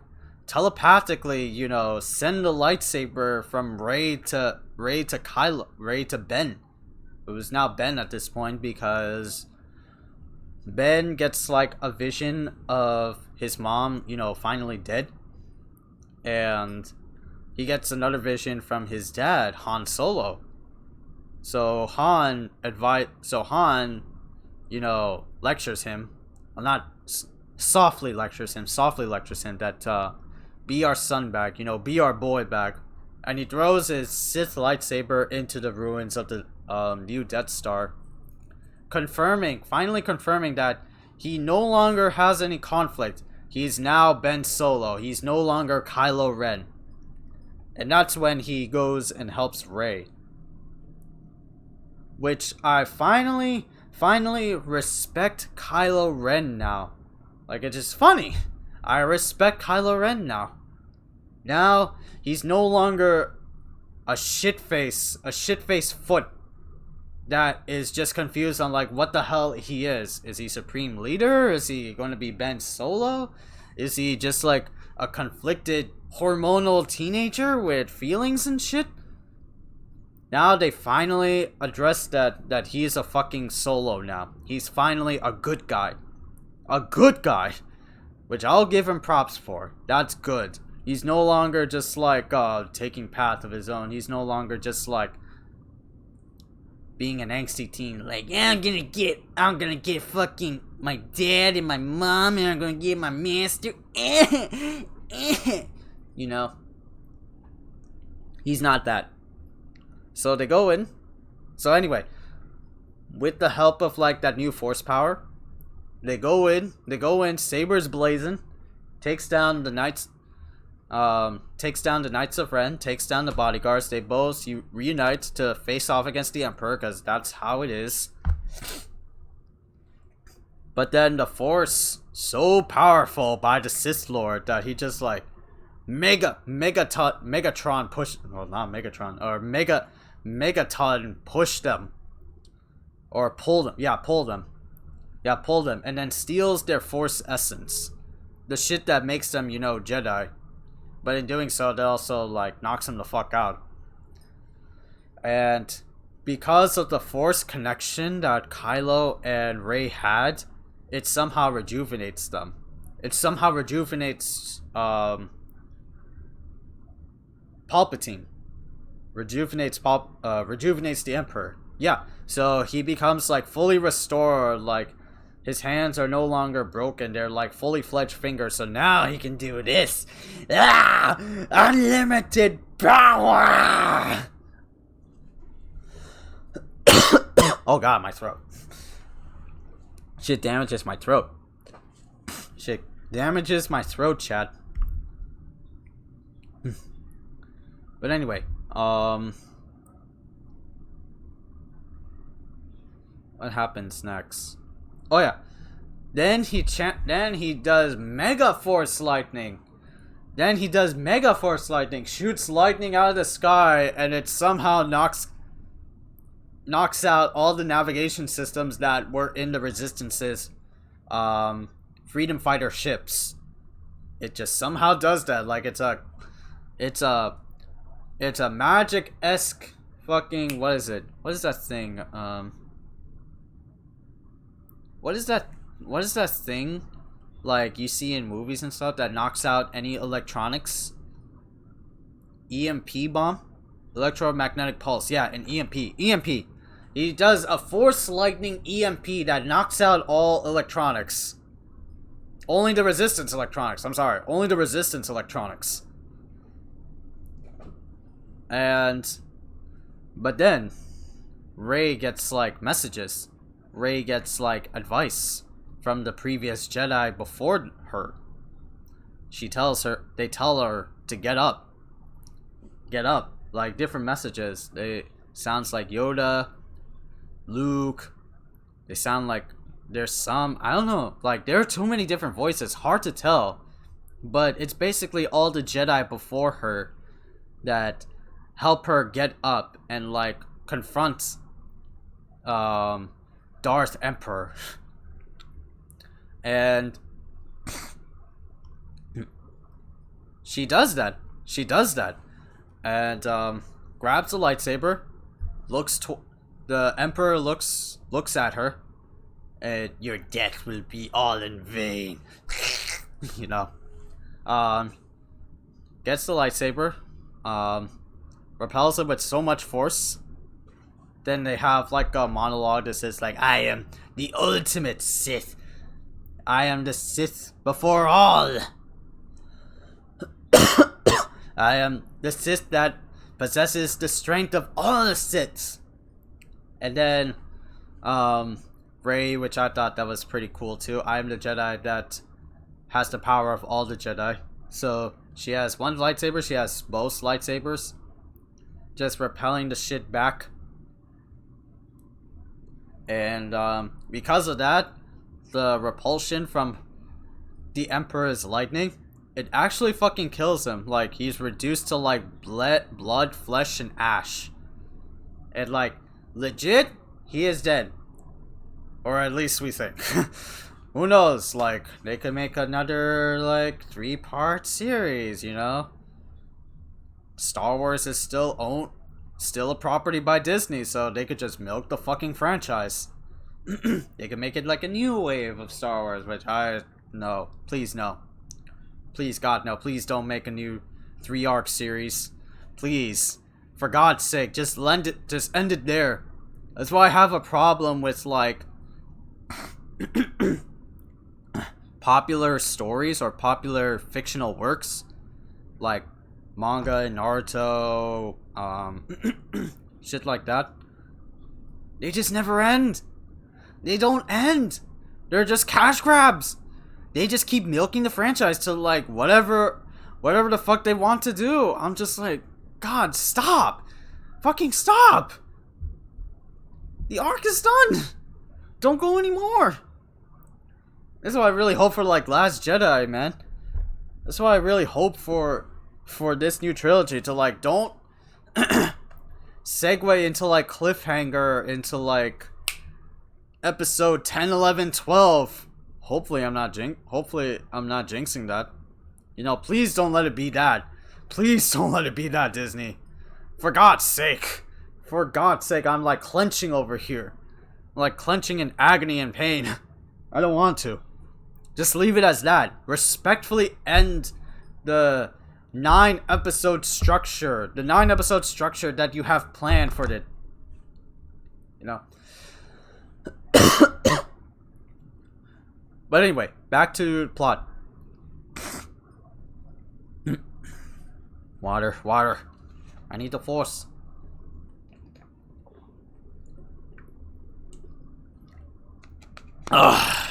telepathically, you know, send the lightsaber from Rey to Ben. It was now Ben at this point because Ben gets like a vision of his mom, you know, finally dead. And he gets another vision from his dad, Han Solo. So Han, you know, lectures him. Well, not softly lectures him that be our son back, you know, be our boy back. And he throws his Sith lightsaber into the ruins of the new Death Star. Finally confirming that he no longer has any conflict. He's now Ben Solo. He's no longer Kylo Ren. And that's when he goes and helps Rey. Which I finally respect Kylo Ren now. Like, it's just funny. I respect Kylo Ren now. Now, he's no longer a shit-face foot that is just confused on, like, what the hell he is. Is he Supreme Leader? Is he going to be Ben Solo? Is he just, like, a conflicted hormonal teenager with feelings and shit? Now they finally address that he's a fucking Solo now. He's finally a good guy. A good guy. Which I'll give him props for. That's good. He's no longer just like taking path of his own. He's no longer just like being an angsty teen. Like, yeah, I'm gonna get fucking my dad and my mom, and I'm gonna get my master. You know? He's not that. So they go in. So anyway, with the help of like that new force power, they go in, sabers blazing, takes down the Knights of Ren, takes down the bodyguards. They both reunite to face off against the Emperor, because that's how it is. But then the Force, so powerful by the Sith Lord that he just like Megaton pushed them. Or pulled them. Yeah, pulled them. And then steals their Force essence. The shit that makes them, you know, Jedi. But in doing so, they also, like, knocks them the fuck out. And because of the Force connection that Kylo and Rey had, it somehow rejuvenates them. It somehow rejuvenates, Palpatine. Rejuvenates the Emperor. Yeah, so he becomes, like, fully restored, like, his hands are no longer broken. They're like fully fledged fingers. So now he can do this. Ah! Unlimited power! Oh god, my throat. Shit damages my throat. Shit damages my throat, chat. But anyway, what happens next? Oh yeah, then he does Mega Force Lightning. Shoots lightning out of the sky, and it somehow knocks out all the navigation systems that were in the Resistance's freedom fighter ships. It just somehow does that. Like it's a magic-esque fucking, what is it? What is that thing? What is that thing like you see in movies and stuff that knocks out any electronics? EMP bomb? Electromagnetic pulse. Yeah, an EMP. He does a Force Lightning EMP that knocks out all electronics. Only the Resistance electronics. Only the Resistance electronics. But then Rey gets like messages. Rey gets like advice from the previous Jedi before her. They tell her to get up, like different messages. They sounds like Yoda, Luke. They sound like there's some, I don't know, like there are too many different voices, hard to tell, but it's basically all the Jedi before her that help her get up and like confront Darth Emperor. And she does that. And grabs the lightsaber, the Emperor looks at her, Your death will be all in vain. You know. Gets the lightsaber. Repels it with so much force. Then they have like a monologue that says like, I am the ultimate Sith. I am the Sith before all. I am the Sith that possesses the strength of all the Siths. And then, Rey, which I thought that was pretty cool too. I am the Jedi that has the power of all the Jedi. So she has one lightsaber, she has both lightsabers. Just repelling the shit back. And because of that, the repulsion from the Emperor's lightning, it actually fucking kills him. Like, he's reduced to like blood, flesh, and ash. And like, legit, he is dead. Or at least we think. Who knows? Like, they could make another like 3-part series, you know? Star Wars is still a property by Disney, so they could just milk the fucking franchise. They could make it like a new wave of Star Wars, which no. Please no. Please God no. Please don't make a new 3-arc series. Please. For God's sake, just end it there. That's why I have a problem with like popular stories or popular fictional works like manga and Naruto, shit like that. They just never end. They don't end. They're just cash grabs. They just keep milking the franchise to like whatever the fuck they want to do. I'm just like, God, stop. Fucking stop. The arc is done. Don't go anymore. That's why I really hope for like Last Jedi, man. That's why I really hope for this new trilogy to like don't segue into like cliffhanger into like episode 10, 11, 12. Hopefully I'm not jinxing that. You know, please don't let it be that. Please don't let it be that, Disney. For God's sake. For God's sake, I'm like clenching over here. I'm like clenching in agony and pain. I don't want to. Just leave it as that. Respectfully end the 9-episode structure. The 9-episode structure that you have planned for it. You know. But anyway, back to plot. Water. I need the force. Ugh.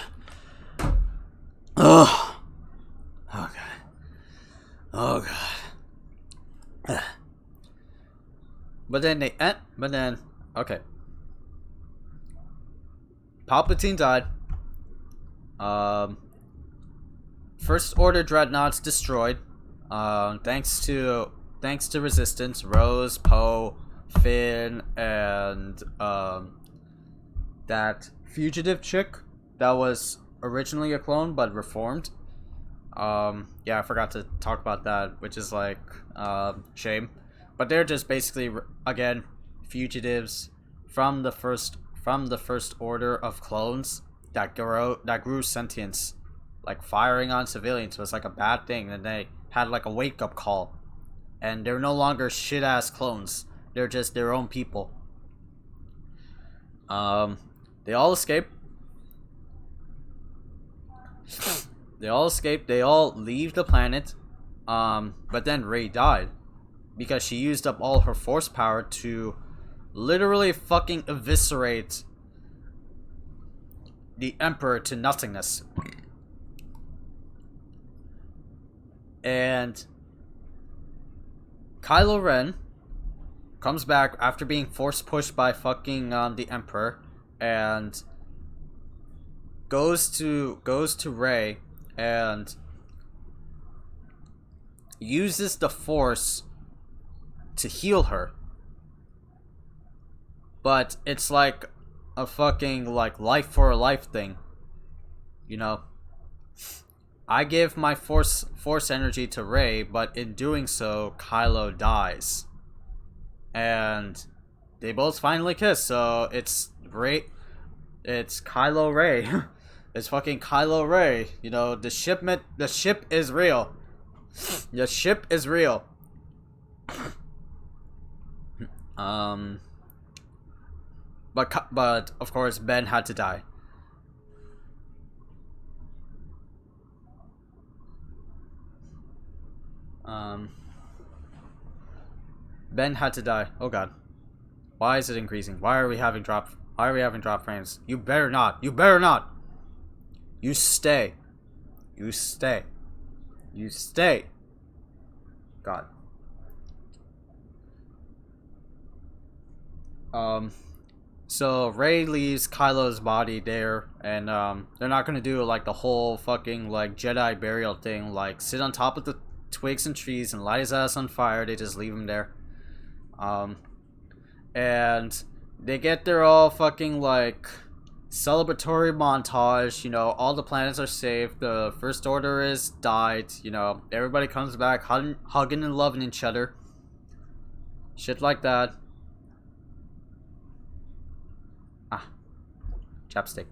Oh God. Oh God. But then okay. Palpatine died. First Order dreadnaughts destroyed. Thanks to Resistance, Rose, Poe, Finn, and that fugitive chick that was originally a clone but reformed. Yeah, I forgot to talk about that, which is like shame. But they're just basically again fugitives from the first order of clones that grew sentience. Like firing on civilians was like a bad thing, and they had like a wake up call. And they're no longer shit ass clones. They're just their own people. They all escape. They all leave the planet. But then Rey died because she used up all her force power to literally fucking eviscerate the Emperor to nothingness. And Kylo Ren comes back after being force pushed by fucking the Emperor, and goes to Rey and uses the Force to heal her. But it's like a fucking like life for a life thing. You know, I give my force energy to Rey, but in doing so, Kylo dies. And they both finally kiss, so it's Rey. It's Kylo Rey. It's fucking Kylo Rey. You know, the ship is real. The ship is real. But of course Ben had to die. Ben had to die. Oh god. Why is it increasing? Why are we having drop frames? You better not. You better not. You stay. You stay. You stay. God. So Rey leaves Kylo's body there, and they're not gonna do like the whole fucking like Jedi burial thing, like sit on top of the twigs and trees and light his ass on fire. They just leave him there. And they get their all fucking like celebratory montage. You know, all the planets are saved. The First Order is died. You know, everybody comes back hugging and loving each other. Shit like that. Chapstick.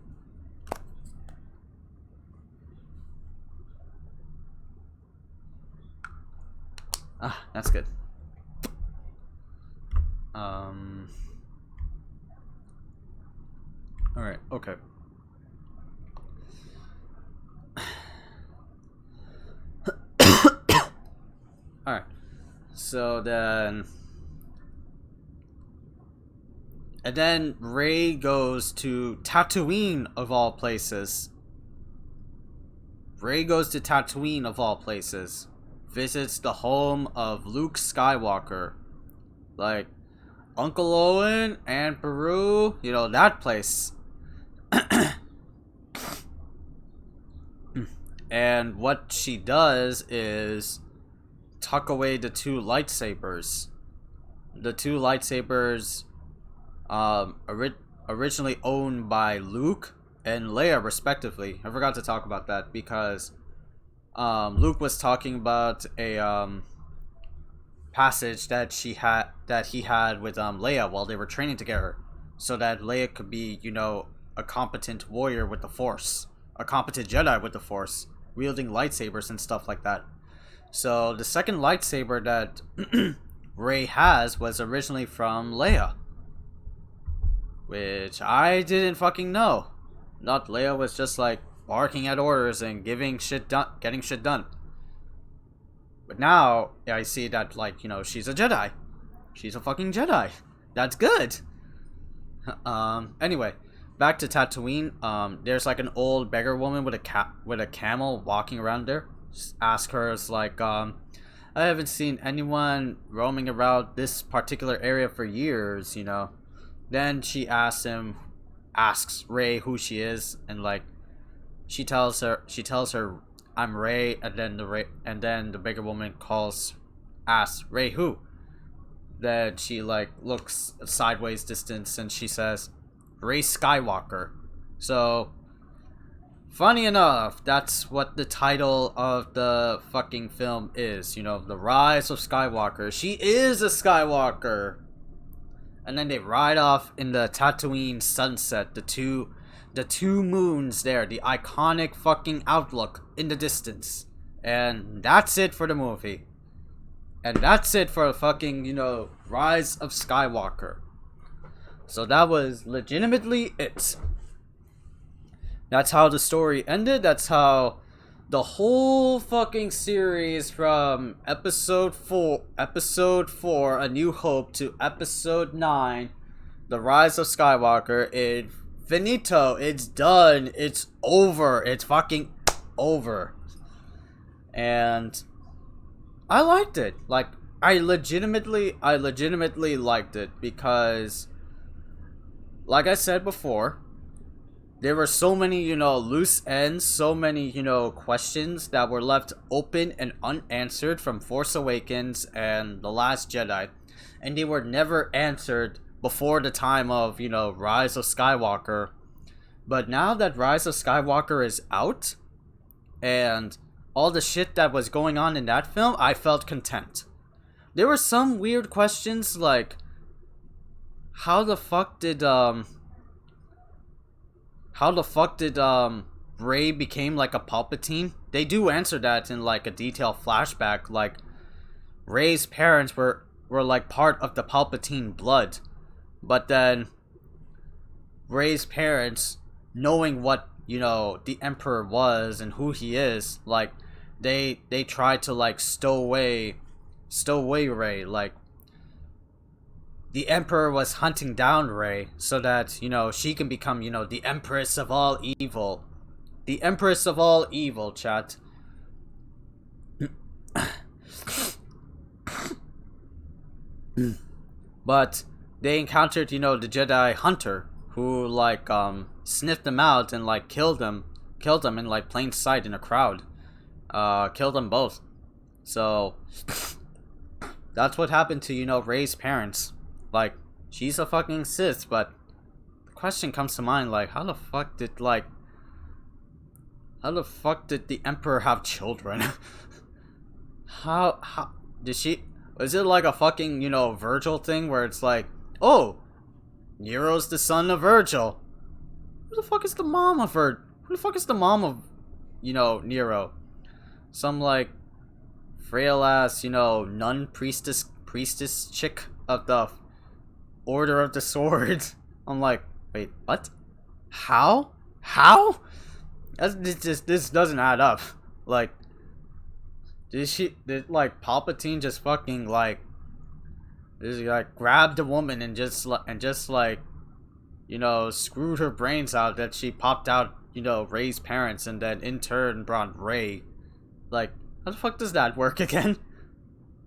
That's good. Alright, okay. Alright. So then... And then Rey goes to Tatooine of all places. Rey goes to Tatooine of all places. Visits the home of Luke Skywalker. Like, Uncle Owen and Peru, you know, that place. And what she does is tuck away the two lightsabers. The two lightsabers originally owned by Luke and Leia respectively. I forgot to talk about that because Luke was talking about a passage that he had with Leia while they were training together, so that Leia could be, you know, a competent warrior with the Force, a competent Jedi with the Force, wielding lightsabers and stuff like that. So the second lightsaber that Rey has was originally from Leia, which I didn't fucking know. Not Leia was just like barking at orders and getting shit done. But now I see that, like, you know, she's a Jedi. She's a fucking Jedi. That's good. Anyway, back to Tatooine. There's like an old beggar woman with a camel walking around there. Just ask her, it's like, I haven't seen anyone roaming around this particular area for years, you know. Then she asks Rey who she is, and like she tells her I'm Rey, and then the bigger woman asks Rey who. Then she like looks sideways distance and she says Rey Skywalker. So funny enough, that's what the title of the fucking film is, you know, The Rise of Skywalker. She is a Skywalker. And then they ride off in the Tatooine sunset, the two moons there, the iconic fucking outlook in the distance. And that's it for the movie. And that's it for fucking, you know, Rise of Skywalker. So that was legitimately it. That's how the story ended. That's how the whole fucking series from episode 4, A New Hope, to episode 9, The Rise of Skywalker, it's finito. It's done. It's over. It's fucking over. And I liked it. Like, I legitimately liked it because, like I said before, there were so many, you know, loose ends, so many, you know, questions that were left open and unanswered from Force Awakens and The Last Jedi. And they were never answered before the time of, you know, Rise of Skywalker. But now that Rise of Skywalker is out, and all the shit that was going on in that film, I felt content. There were some weird questions like, how the fuck did, how the fuck did Rey became like a Palpatine? They do answer that in like a detailed flashback. Like Rey's parents were like part of the Palpatine blood, but then Rey's parents, knowing what, you know, the Emperor was and who he is, like they tried to like stow away Rey. Like the Emperor was hunting down Rey so that, you know, she can become, you know, the Empress of all evil. The Empress of all evil, chat. But they encountered, you know, the Jedi Hunter, who like sniffed them out and like killed them in like plain sight in a crowd. Killed them both. So that's what happened to, you know, Rey's parents. Like, she's a fucking Sith, but the question comes to mind, like, how the fuck did the Emperor have children? how did she? Is it like a fucking, you know, Virgil thing where it's like, oh, Nero's the son of Virgil. Who the fuck is the mom of her? Who the fuck is the mom of, you know, Nero? Some like frail ass, you know, nun priestess chick of the Order of the Sword. I'm like, wait, what? How? This doesn't add up. Like, did like Palpatine just fucking like grabbed a woman and just like, you know, screwed her brains out that she popped out, you know, Rey's parents, and then in turn brought Rey? Like, how the fuck does that work again?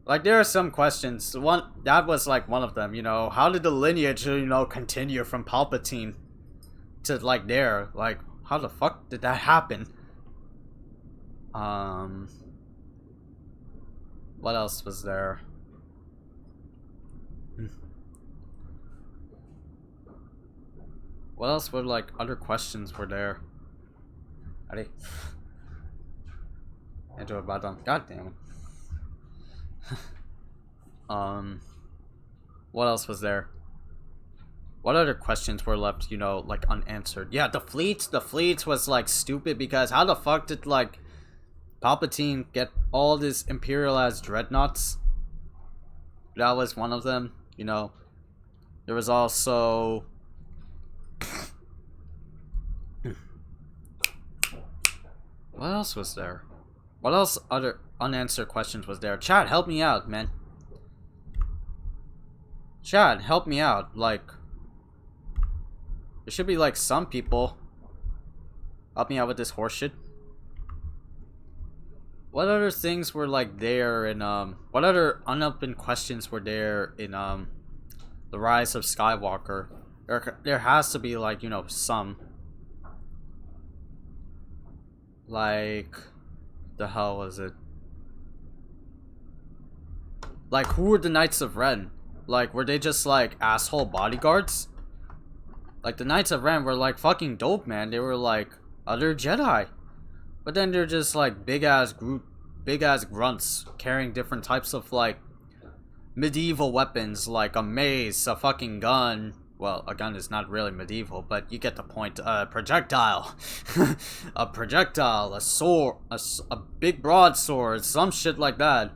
Like, there are some questions. That was like one of them, you know. How did the lineage, you know, continue from Palpatine to like there? Like, how the fuck did that happen? What else was there? What else were like other questions were there? Ready? Into a button. God damn it. What else was there? What other questions were left, you know, like unanswered? Yeah, the fleet was like stupid, because how the fuck did like Palpatine get all these Imperial ass dreadnaughts? That was one of them, you know. There was also what else was there? What else other unanswered questions was there? Chad, help me out, man. Chad, help me out. Like, there should be like some people help me out with this horseshit. What other things were like there in what other unopened questions were there in The Rise of Skywalker? There has to be like, you know, some. Like, the hell was it? Like, who were the Knights of Ren? Like, were they just like asshole bodyguards? Like, the Knights of Ren were like fucking dope, man. They were like other Jedi, but then they're just like big ass grunts carrying different types of like medieval weapons, like a mace, a fucking gun. Well, a gun is not really medieval, but you get the point. A projectile, a sword, a big broadsword, some shit like that.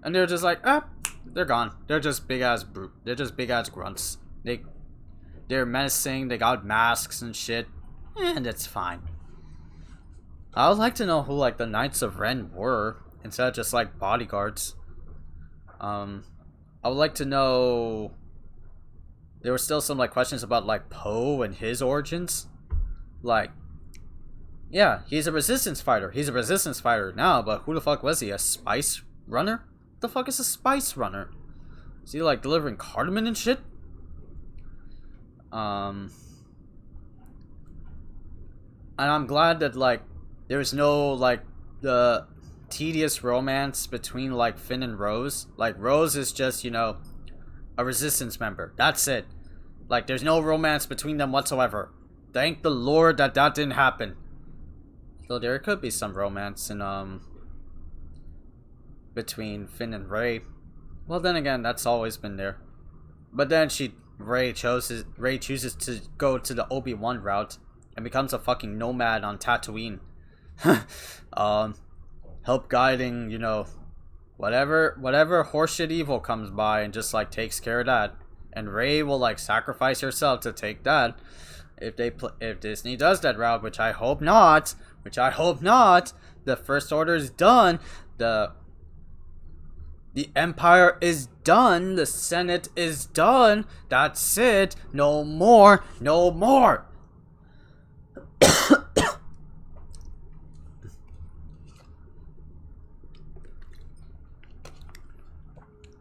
And they're just like, they're gone. They're just big ass grunts. They're menacing. They got masks and shit, and it's fine. I would like to know who like the Knights of Ren were, instead of just like bodyguards. I would like to know. There were still some like questions about like Poe and his origins. Like, yeah, he's a resistance fighter. He's a resistance fighter now, but who the fuck was he? A spice runner? What the fuck is a spice runner? Is he like delivering cardamom and shit? And I'm glad that like there's no like the tedious romance between like Finn and Rose. Like, Rose is just, you know, a resistance member. That's it. Like, there's no romance between them whatsoever. Thank the Lord that didn't happen. So there could be some romance in between Finn and Rey. Well, then again, that's always been there. But then Rey chooses to go to the Obi-Wan route, and becomes a fucking nomad on Tatooine. Help guiding, you know, whatever horseshit evil comes by and just like takes care of that. And Rey will like sacrifice herself to take that. If Disney does that route, which I hope not, the First Order is done. The Empire is done. The Senate is done. That's it. No more. No more.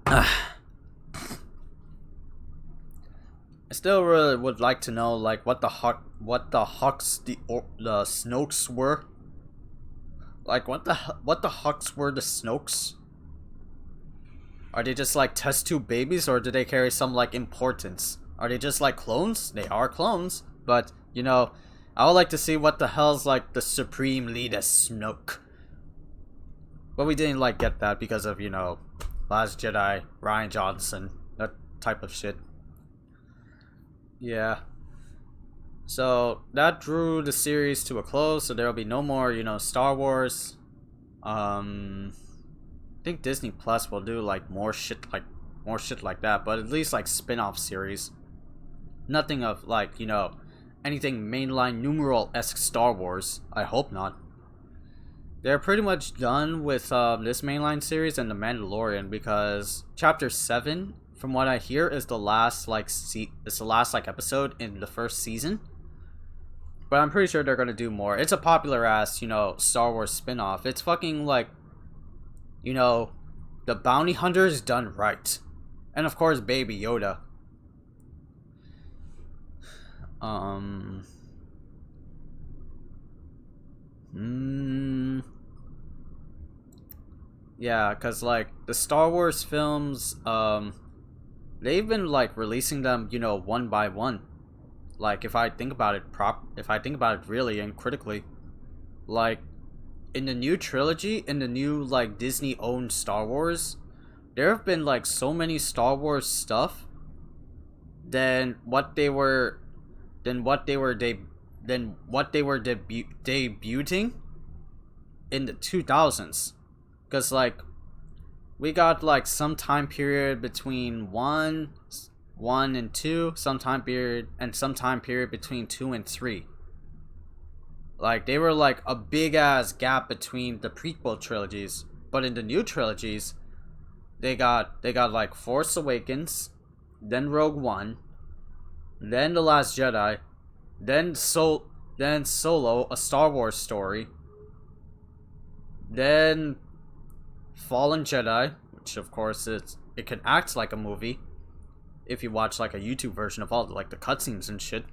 I still really would like to know like what the Hux the Snokes were. Like what the Hux were the Snokes? Are they just like test tube babies, or do they carry some like importance? Are they just like clones? They are clones, but you know, I would like to see what the hell's like the supreme leader Snoke. But we didn't like get that because of, you know, Last Jedi, Rian Johnson, that type of shit. Yeah. So that drew the series to a close, so there will be no more, you know, Star Wars. I think Disney Plus will do like more shit like that, but at least like spin-off series. Nothing of like, you know, anything mainline numeral-esque Star Wars. I hope not. They're pretty much done with this mainline series and The Mandalorian, because Chapter 7, from what I hear, is the last like episode in the first season. But I'm pretty sure they're gonna do more. It's a popular ass, you know, Star Wars spin-off. It's fucking like, you know, the bounty hunters done right. And of course Baby Yoda. Yeah, cause like the Star Wars films, they've been like releasing them, you know, one by one. Like if I think about it really and critically, like in the new trilogy, in the new like Disney owned Star Wars, there have been like so many Star Wars stuff than what they were debuting in the 2000s. Because like we got like some time period between one and 2, some time period between 2 and 3. Like they were like a big ass gap between the prequel trilogies. But in the new trilogies, they got like Force Awakens, then Rogue One, then The Last Jedi, then Solo, a Star Wars story, then Fallen Jedi, which of course it can act like a movie if you watch like a YouTube version of all like the cutscenes and shit.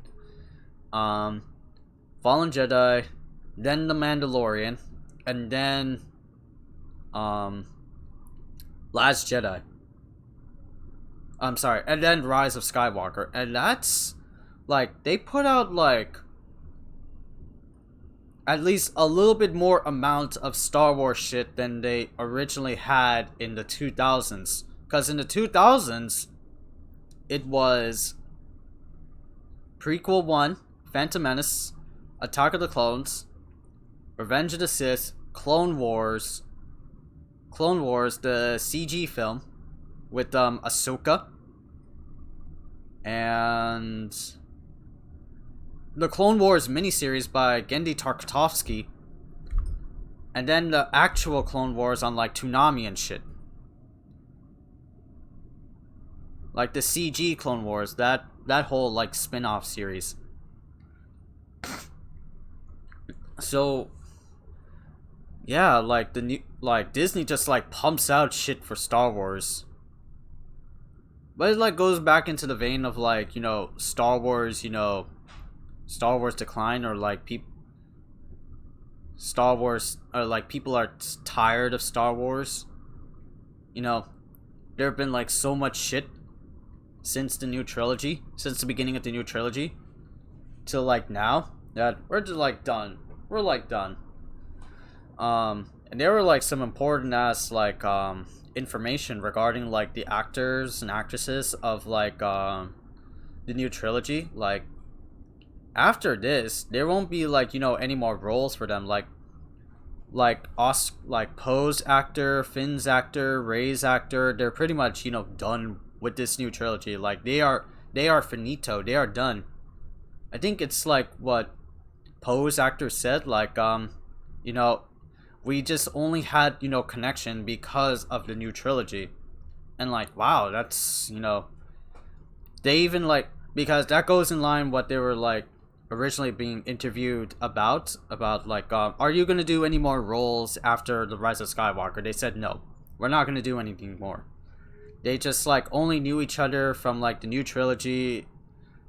Fallen Jedi, then The Mandalorian, and then Last Jedi. I'm sorry, and then Rise of Skywalker. And that's like they put out like at least a little bit more amount of Star Wars shit than they originally had in the 2000s. Because in the 2000s, it was Prequel 1, Phantom Menace, Attack of the Clones, Revenge of the Sith, Clone Wars, the CG film with Ahsoka, and the Clone Wars miniseries by Genndy Tartakovsky, and then the actual Clone Wars on like Toonami and shit. Like the CG Clone Wars, that whole like spin-off series. So yeah, like the new Disney just like pumps out shit for Star Wars. But it like goes back into the vein of like, you know, Star Wars decline, or like people are tired of Star Wars. You know, there have been like so much shit since the beginning of the new trilogy till like now that we're just like done. We're like done. And there were like some important ass like information regarding like the actors and actresses of like the new trilogy. Like after this, there won't be like, you know, any more roles for them, like Poe's actor, Finn's actor, Rey's actor. They're pretty much, you know, done with this new trilogy. Like they are finito. They are done. I think it's like what Poe's actor said, like you know, we just only had, you know, connection because of the new trilogy. And like, wow, that's, you know, they even like, because that goes in line what they were like originally being interviewed about like, are you gonna do any more roles after the Rise of Skywalker? They said no, we're not gonna do anything more. They just like only knew each other from like the new trilogy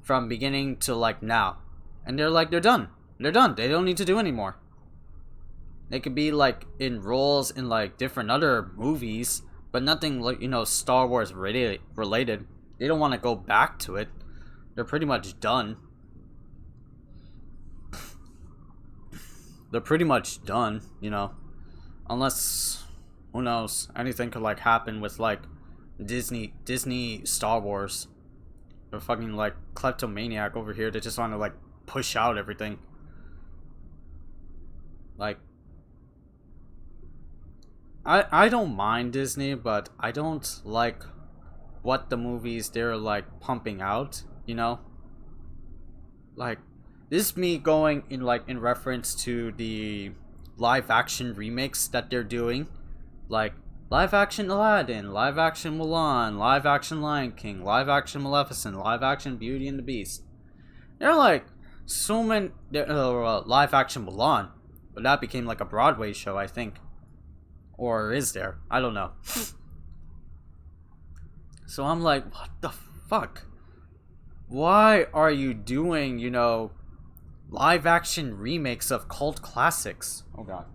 from beginning to like now, and they're like, they're done, they don't need to do anymore. They could be like in roles in like different other movies, but nothing like, you know, Star Wars related. They don't want to go back to it. They're pretty much done. They're pretty much done, you know. Unless, who knows, anything could like happen with like Disney Star Wars. They're fucking like kleptomaniac over here. They just want to like push out everything. Like, I don't mind Disney, but I don't like what the movies they're like pumping out, you know? Like, this is me going in like in reference to the live action remakes that they're doing. Like live action Aladdin, live action Mulan, live action Lion King, live action Maleficent, live action Beauty and the Beast. They're like so many live action Mulan, but that became like a Broadway show, I think. Or is there? I don't know. So I'm like, what the fuck? Why are you doing, you know, live action remakes of cult classics? Oh god.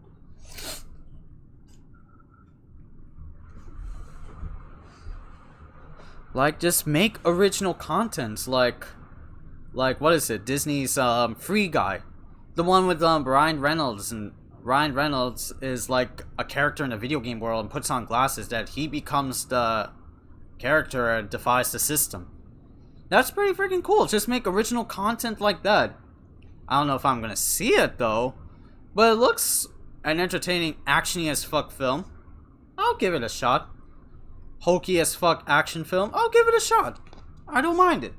Like, just make original content. Like what is it? Disney's Free Guy, the one with Ryan Reynolds, and Ryan Reynolds is like a character in a video game world and puts on glasses that he becomes the character and defies the system. That's pretty freaking cool. Just make original content like that. I don't know if I'm gonna see it though, but it looks an entertaining, actiony as fuck film. I'll give it a shot. Hokey as fuck action film. I'll give it a shot. I don't mind it.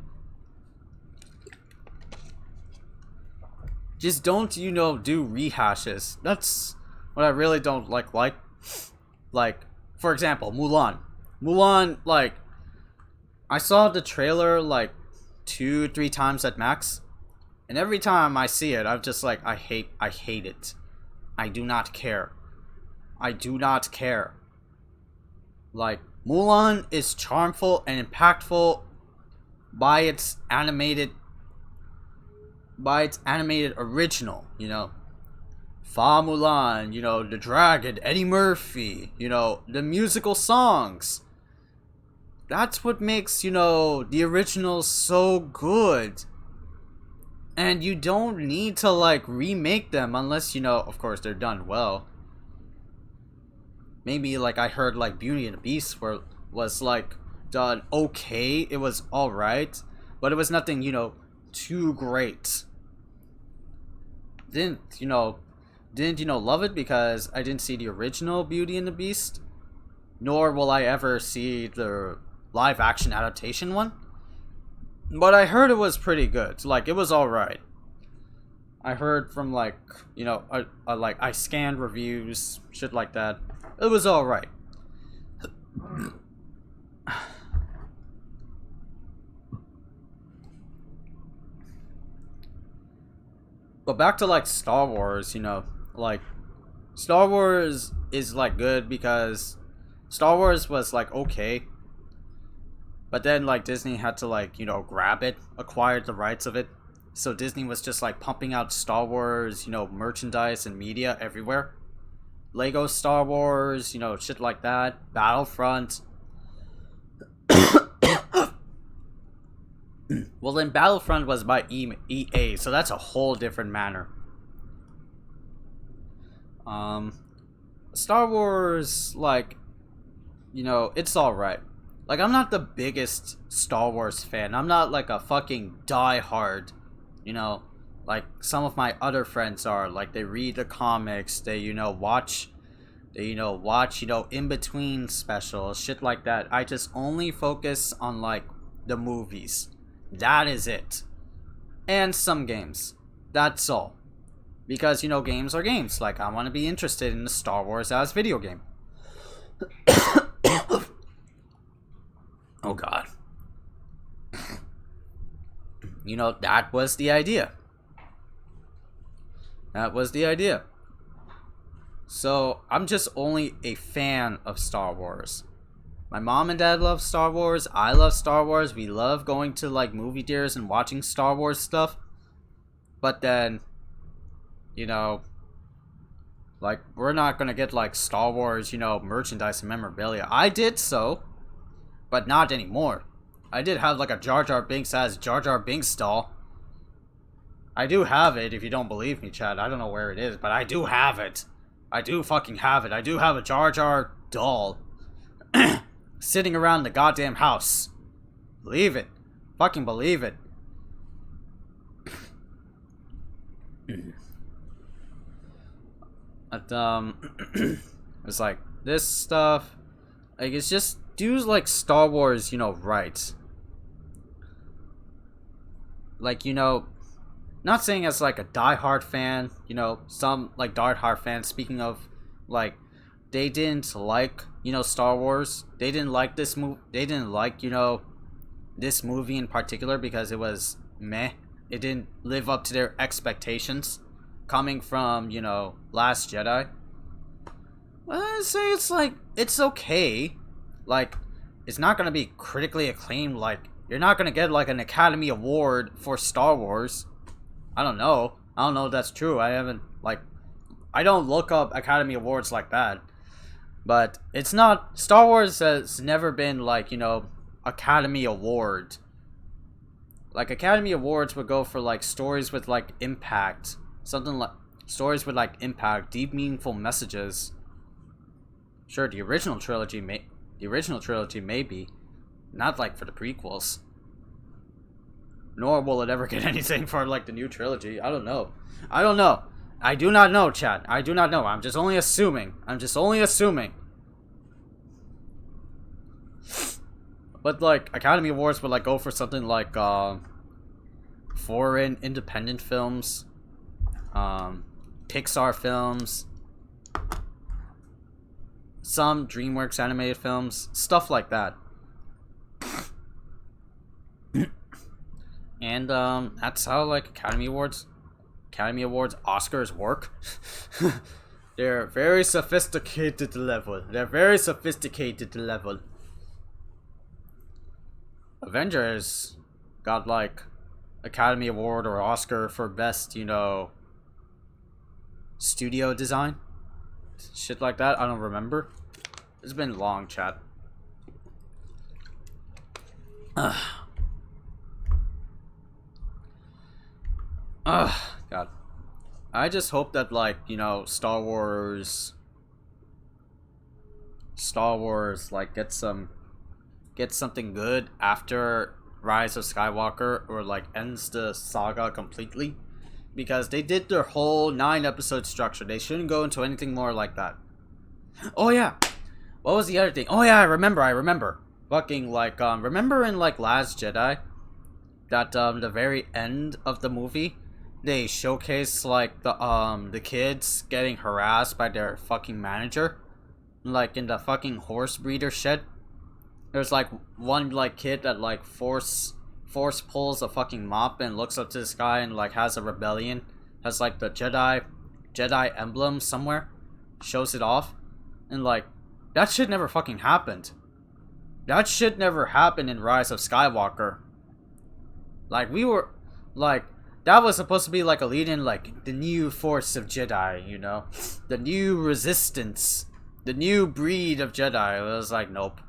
Just don't, you know, do rehashes. That's what I really don't like. Like, for example, Mulan. Mulan, like, I saw the trailer like 2-3 times at max, and every time I see it, I'm just like, I hate it. I do not care. I do not care. Like, Mulan is charmful and impactful by its animated original, you know. Fa Mulan, you know, the dragon, Eddie Murphy, you know, the musical songs. That's what makes, you know, the original so good. And you don't need to like remake them unless, you know, of course they're done well. Maybe like I heard like Beauty and the Beast was like done okay. It was alright, but it was nothing, you know, too great. Didn't you know love it because I didn't see the original Beauty and the Beast, nor will I ever see the live action adaptation one. But I heard it was pretty good. Like, it was alright. I heard from like, you know, I scanned reviews, shit like that. It was alright. But back to like Star Wars, you know, like Star Wars is like good because Star Wars was like okay, but then like Disney had to like, you know, grab it, acquired the rights of it, so Disney was just like pumping out Star Wars, you know, merchandise and media everywhere. Lego Star Wars, you know, shit like that. Battlefront. Well, then Battlefront was by EA, so that's a whole different manner. Star Wars, like, you know, it's alright. Like, I'm not the biggest Star Wars fan. I'm not like a fucking diehard, you know, like some of my other friends are. Like, they read the comics, they watch in between specials, shit like that. I just only focus on like the movies. That is it. And some games. That's all. Because games are games. Like, I want to be interested in the Star Wars as video game. Oh god. That was the idea. That was the idea. So, I'm just only a fan of Star Wars. My mom and dad love Star Wars. I love Star Wars. We love going to like movie theaters and watching Star Wars stuff. But then, like, we're not gonna get like Star Wars, merchandise and memorabilia. I did so, but not anymore. I did have like a Jar Jar Binks as Jar Jar Binks doll. I do have it, if you don't believe me, Chad. I don't know where it is, but I do have it. I do fucking have it. I do have a Jar Jar doll sitting around the goddamn house. Believe it. Fucking believe it. But, it's like, this stuff, like, it's just, dudes like Star Wars, right. Like, not saying as like a diehard fan, some like diehard fans, speaking of, like, they didn't like, Star Wars. They didn't like this movie. They didn't like, this movie in particular because it was meh. It didn't live up to their expectations coming from, Last Jedi. Well, I'd say it's like, it's okay. Like, it's not gonna be critically acclaimed. Like, you're not gonna get like an Academy Award for Star Wars. I don't know if that's true. I haven't, like, I don't look up Academy Awards like that. But it's not, Star Wars has never been like, Academy Award. Like, Academy Awards would go for like stories with like impact. Something like, stories with like impact, deep meaningful messages. Sure, the original trilogy may be. Not like for the prequels. Nor will it ever get anything for like the new trilogy. I don't know. I do not know, chat. I do not know. I'm just only assuming. But like, Academy Awards would like go for something like foreign independent films, Pixar films, some DreamWorks animated films, stuff like that. And that's how like Academy Awards, Oscars work. They're very sophisticated level. Avengers got like Academy Award or Oscar for best, studio design. Shit like that. I don't remember. It's been long, chat. God. I just hope that like, Star Wars like gets something good after Rise of Skywalker, or like ends the saga completely, because they did their whole 9-episode structure. They shouldn't go into anything more like that. Oh yeah, what was the other thing? Oh yeah, I remember fucking like remember in like Last Jedi that the very end of the movie, they showcase like the kids getting harassed by their fucking manager, like in the fucking horse breeder shed. There's like one like kid that like force pulls a fucking mop and looks up to the sky and like has a rebellion, has like the Jedi emblem somewhere, shows it off, and like that shit never fucking happened. That shit never happened in Rise of Skywalker. Like, we were like, that was supposed to be like a lead in like the new force of Jedi, the new resistance, the new breed of Jedi. It was like, nope,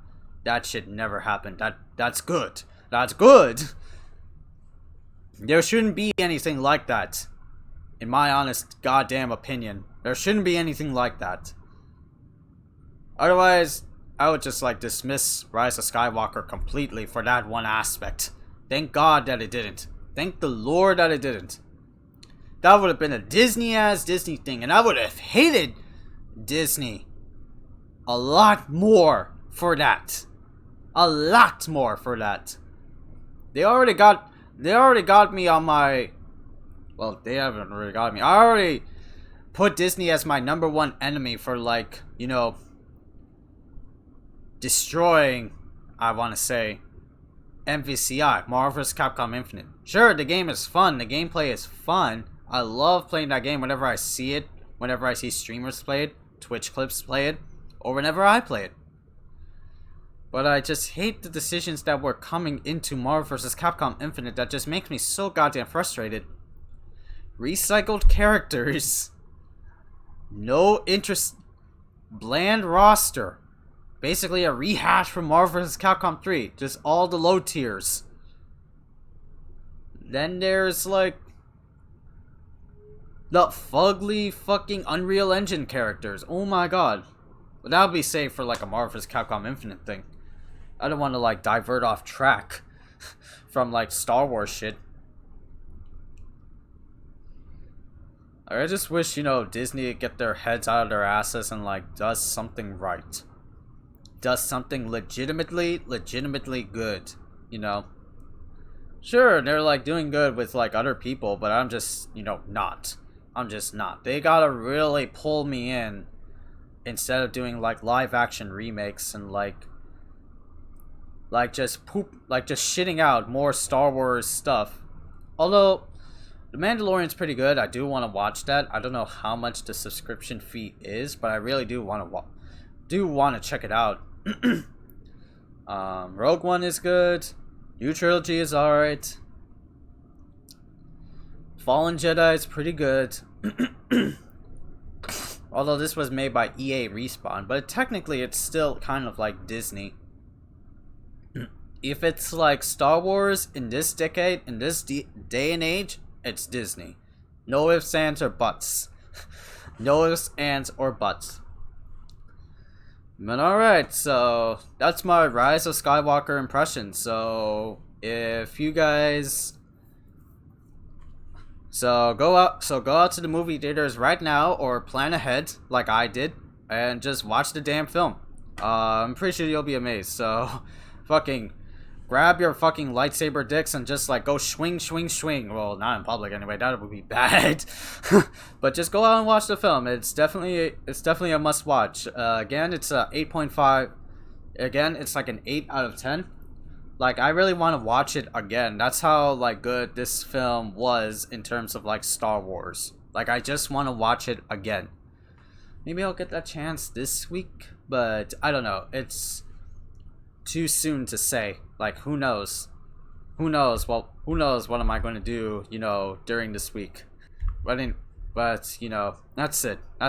that shit never happened. That's good. There shouldn't be anything like that. In my honest goddamn opinion, there shouldn't be anything like that. Otherwise, I would just like dismiss Rise of Skywalker completely for that one aspect. Thank God that it didn't. Thank the Lord that it didn't. That would have been a Disney-ass Disney thing, and I would have hated Disney a lot more for that. A lot more for that. They already got me on my... Well, they haven't really got me. I already put Disney as my #1 enemy for, like, you know, destroying, I want to say, MVCI, Marvel vs. Capcom Infinite. Sure, the game is fun. The gameplay is fun. I love playing that game whenever I see it. Whenever I see streamers play it, Twitch clips play it, or whenever I play it. But I just hate the decisions that were coming into Marvel vs. Capcom Infinite that just makes me so goddamn frustrated. Recycled characters. No interest. Bland roster. Basically a rehash from Marvel vs. Capcom 3. Just all the low tiers. Then there's like the fugly fucking Unreal Engine characters. Oh my god. But that would be safe for like a Marvel vs. Capcom Infinite thing. I don't want to like divert off track from like Star Wars shit. I just wish, you know, Disney would get their heads out of their asses and like does something right. Does something legitimately good, you know. Sure, they're like doing good with like other people, but I'm just, you know, not. I'm just not. They gotta really pull me in instead of doing like live action remakes and like just shitting out more Star Wars stuff. Although The Mandalorian's pretty good. I do want to watch that. I don't know how much the subscription fee is, but I really do want to check it out. Rogue One is good. New Trilogy is alright. Fallen Jedi is pretty good. Although this was made by EA Respawn, but technically it's still kind of like Disney. If it's like Star Wars in this decade, in this day and age, it's Disney. No ifs, ands, or buts. No ifs, ands, or buts. But alright, so that's my Rise of Skywalker impression. So if you guys go out to the movie theaters right now or plan ahead like I did and just watch the damn film. I'm pretty sure you'll be amazed. So fucking grab your fucking lightsaber dicks and just like go swing. Well, not in public anyway. That would be bad. But just go out and watch the film. It's definitely a must watch. Again, it's a 8.5. Again, it's like an 8 out of 10. Like, I really want to watch it again. That's how like good this film was in terms of like Star Wars. Like, I just want to watch it again. Maybe I'll get that chance this week, but I don't know. It's too soon to say. Like, who knows? Who knows? Well, who knows what am I going to do, you know, during this week? But you know, that's it. That's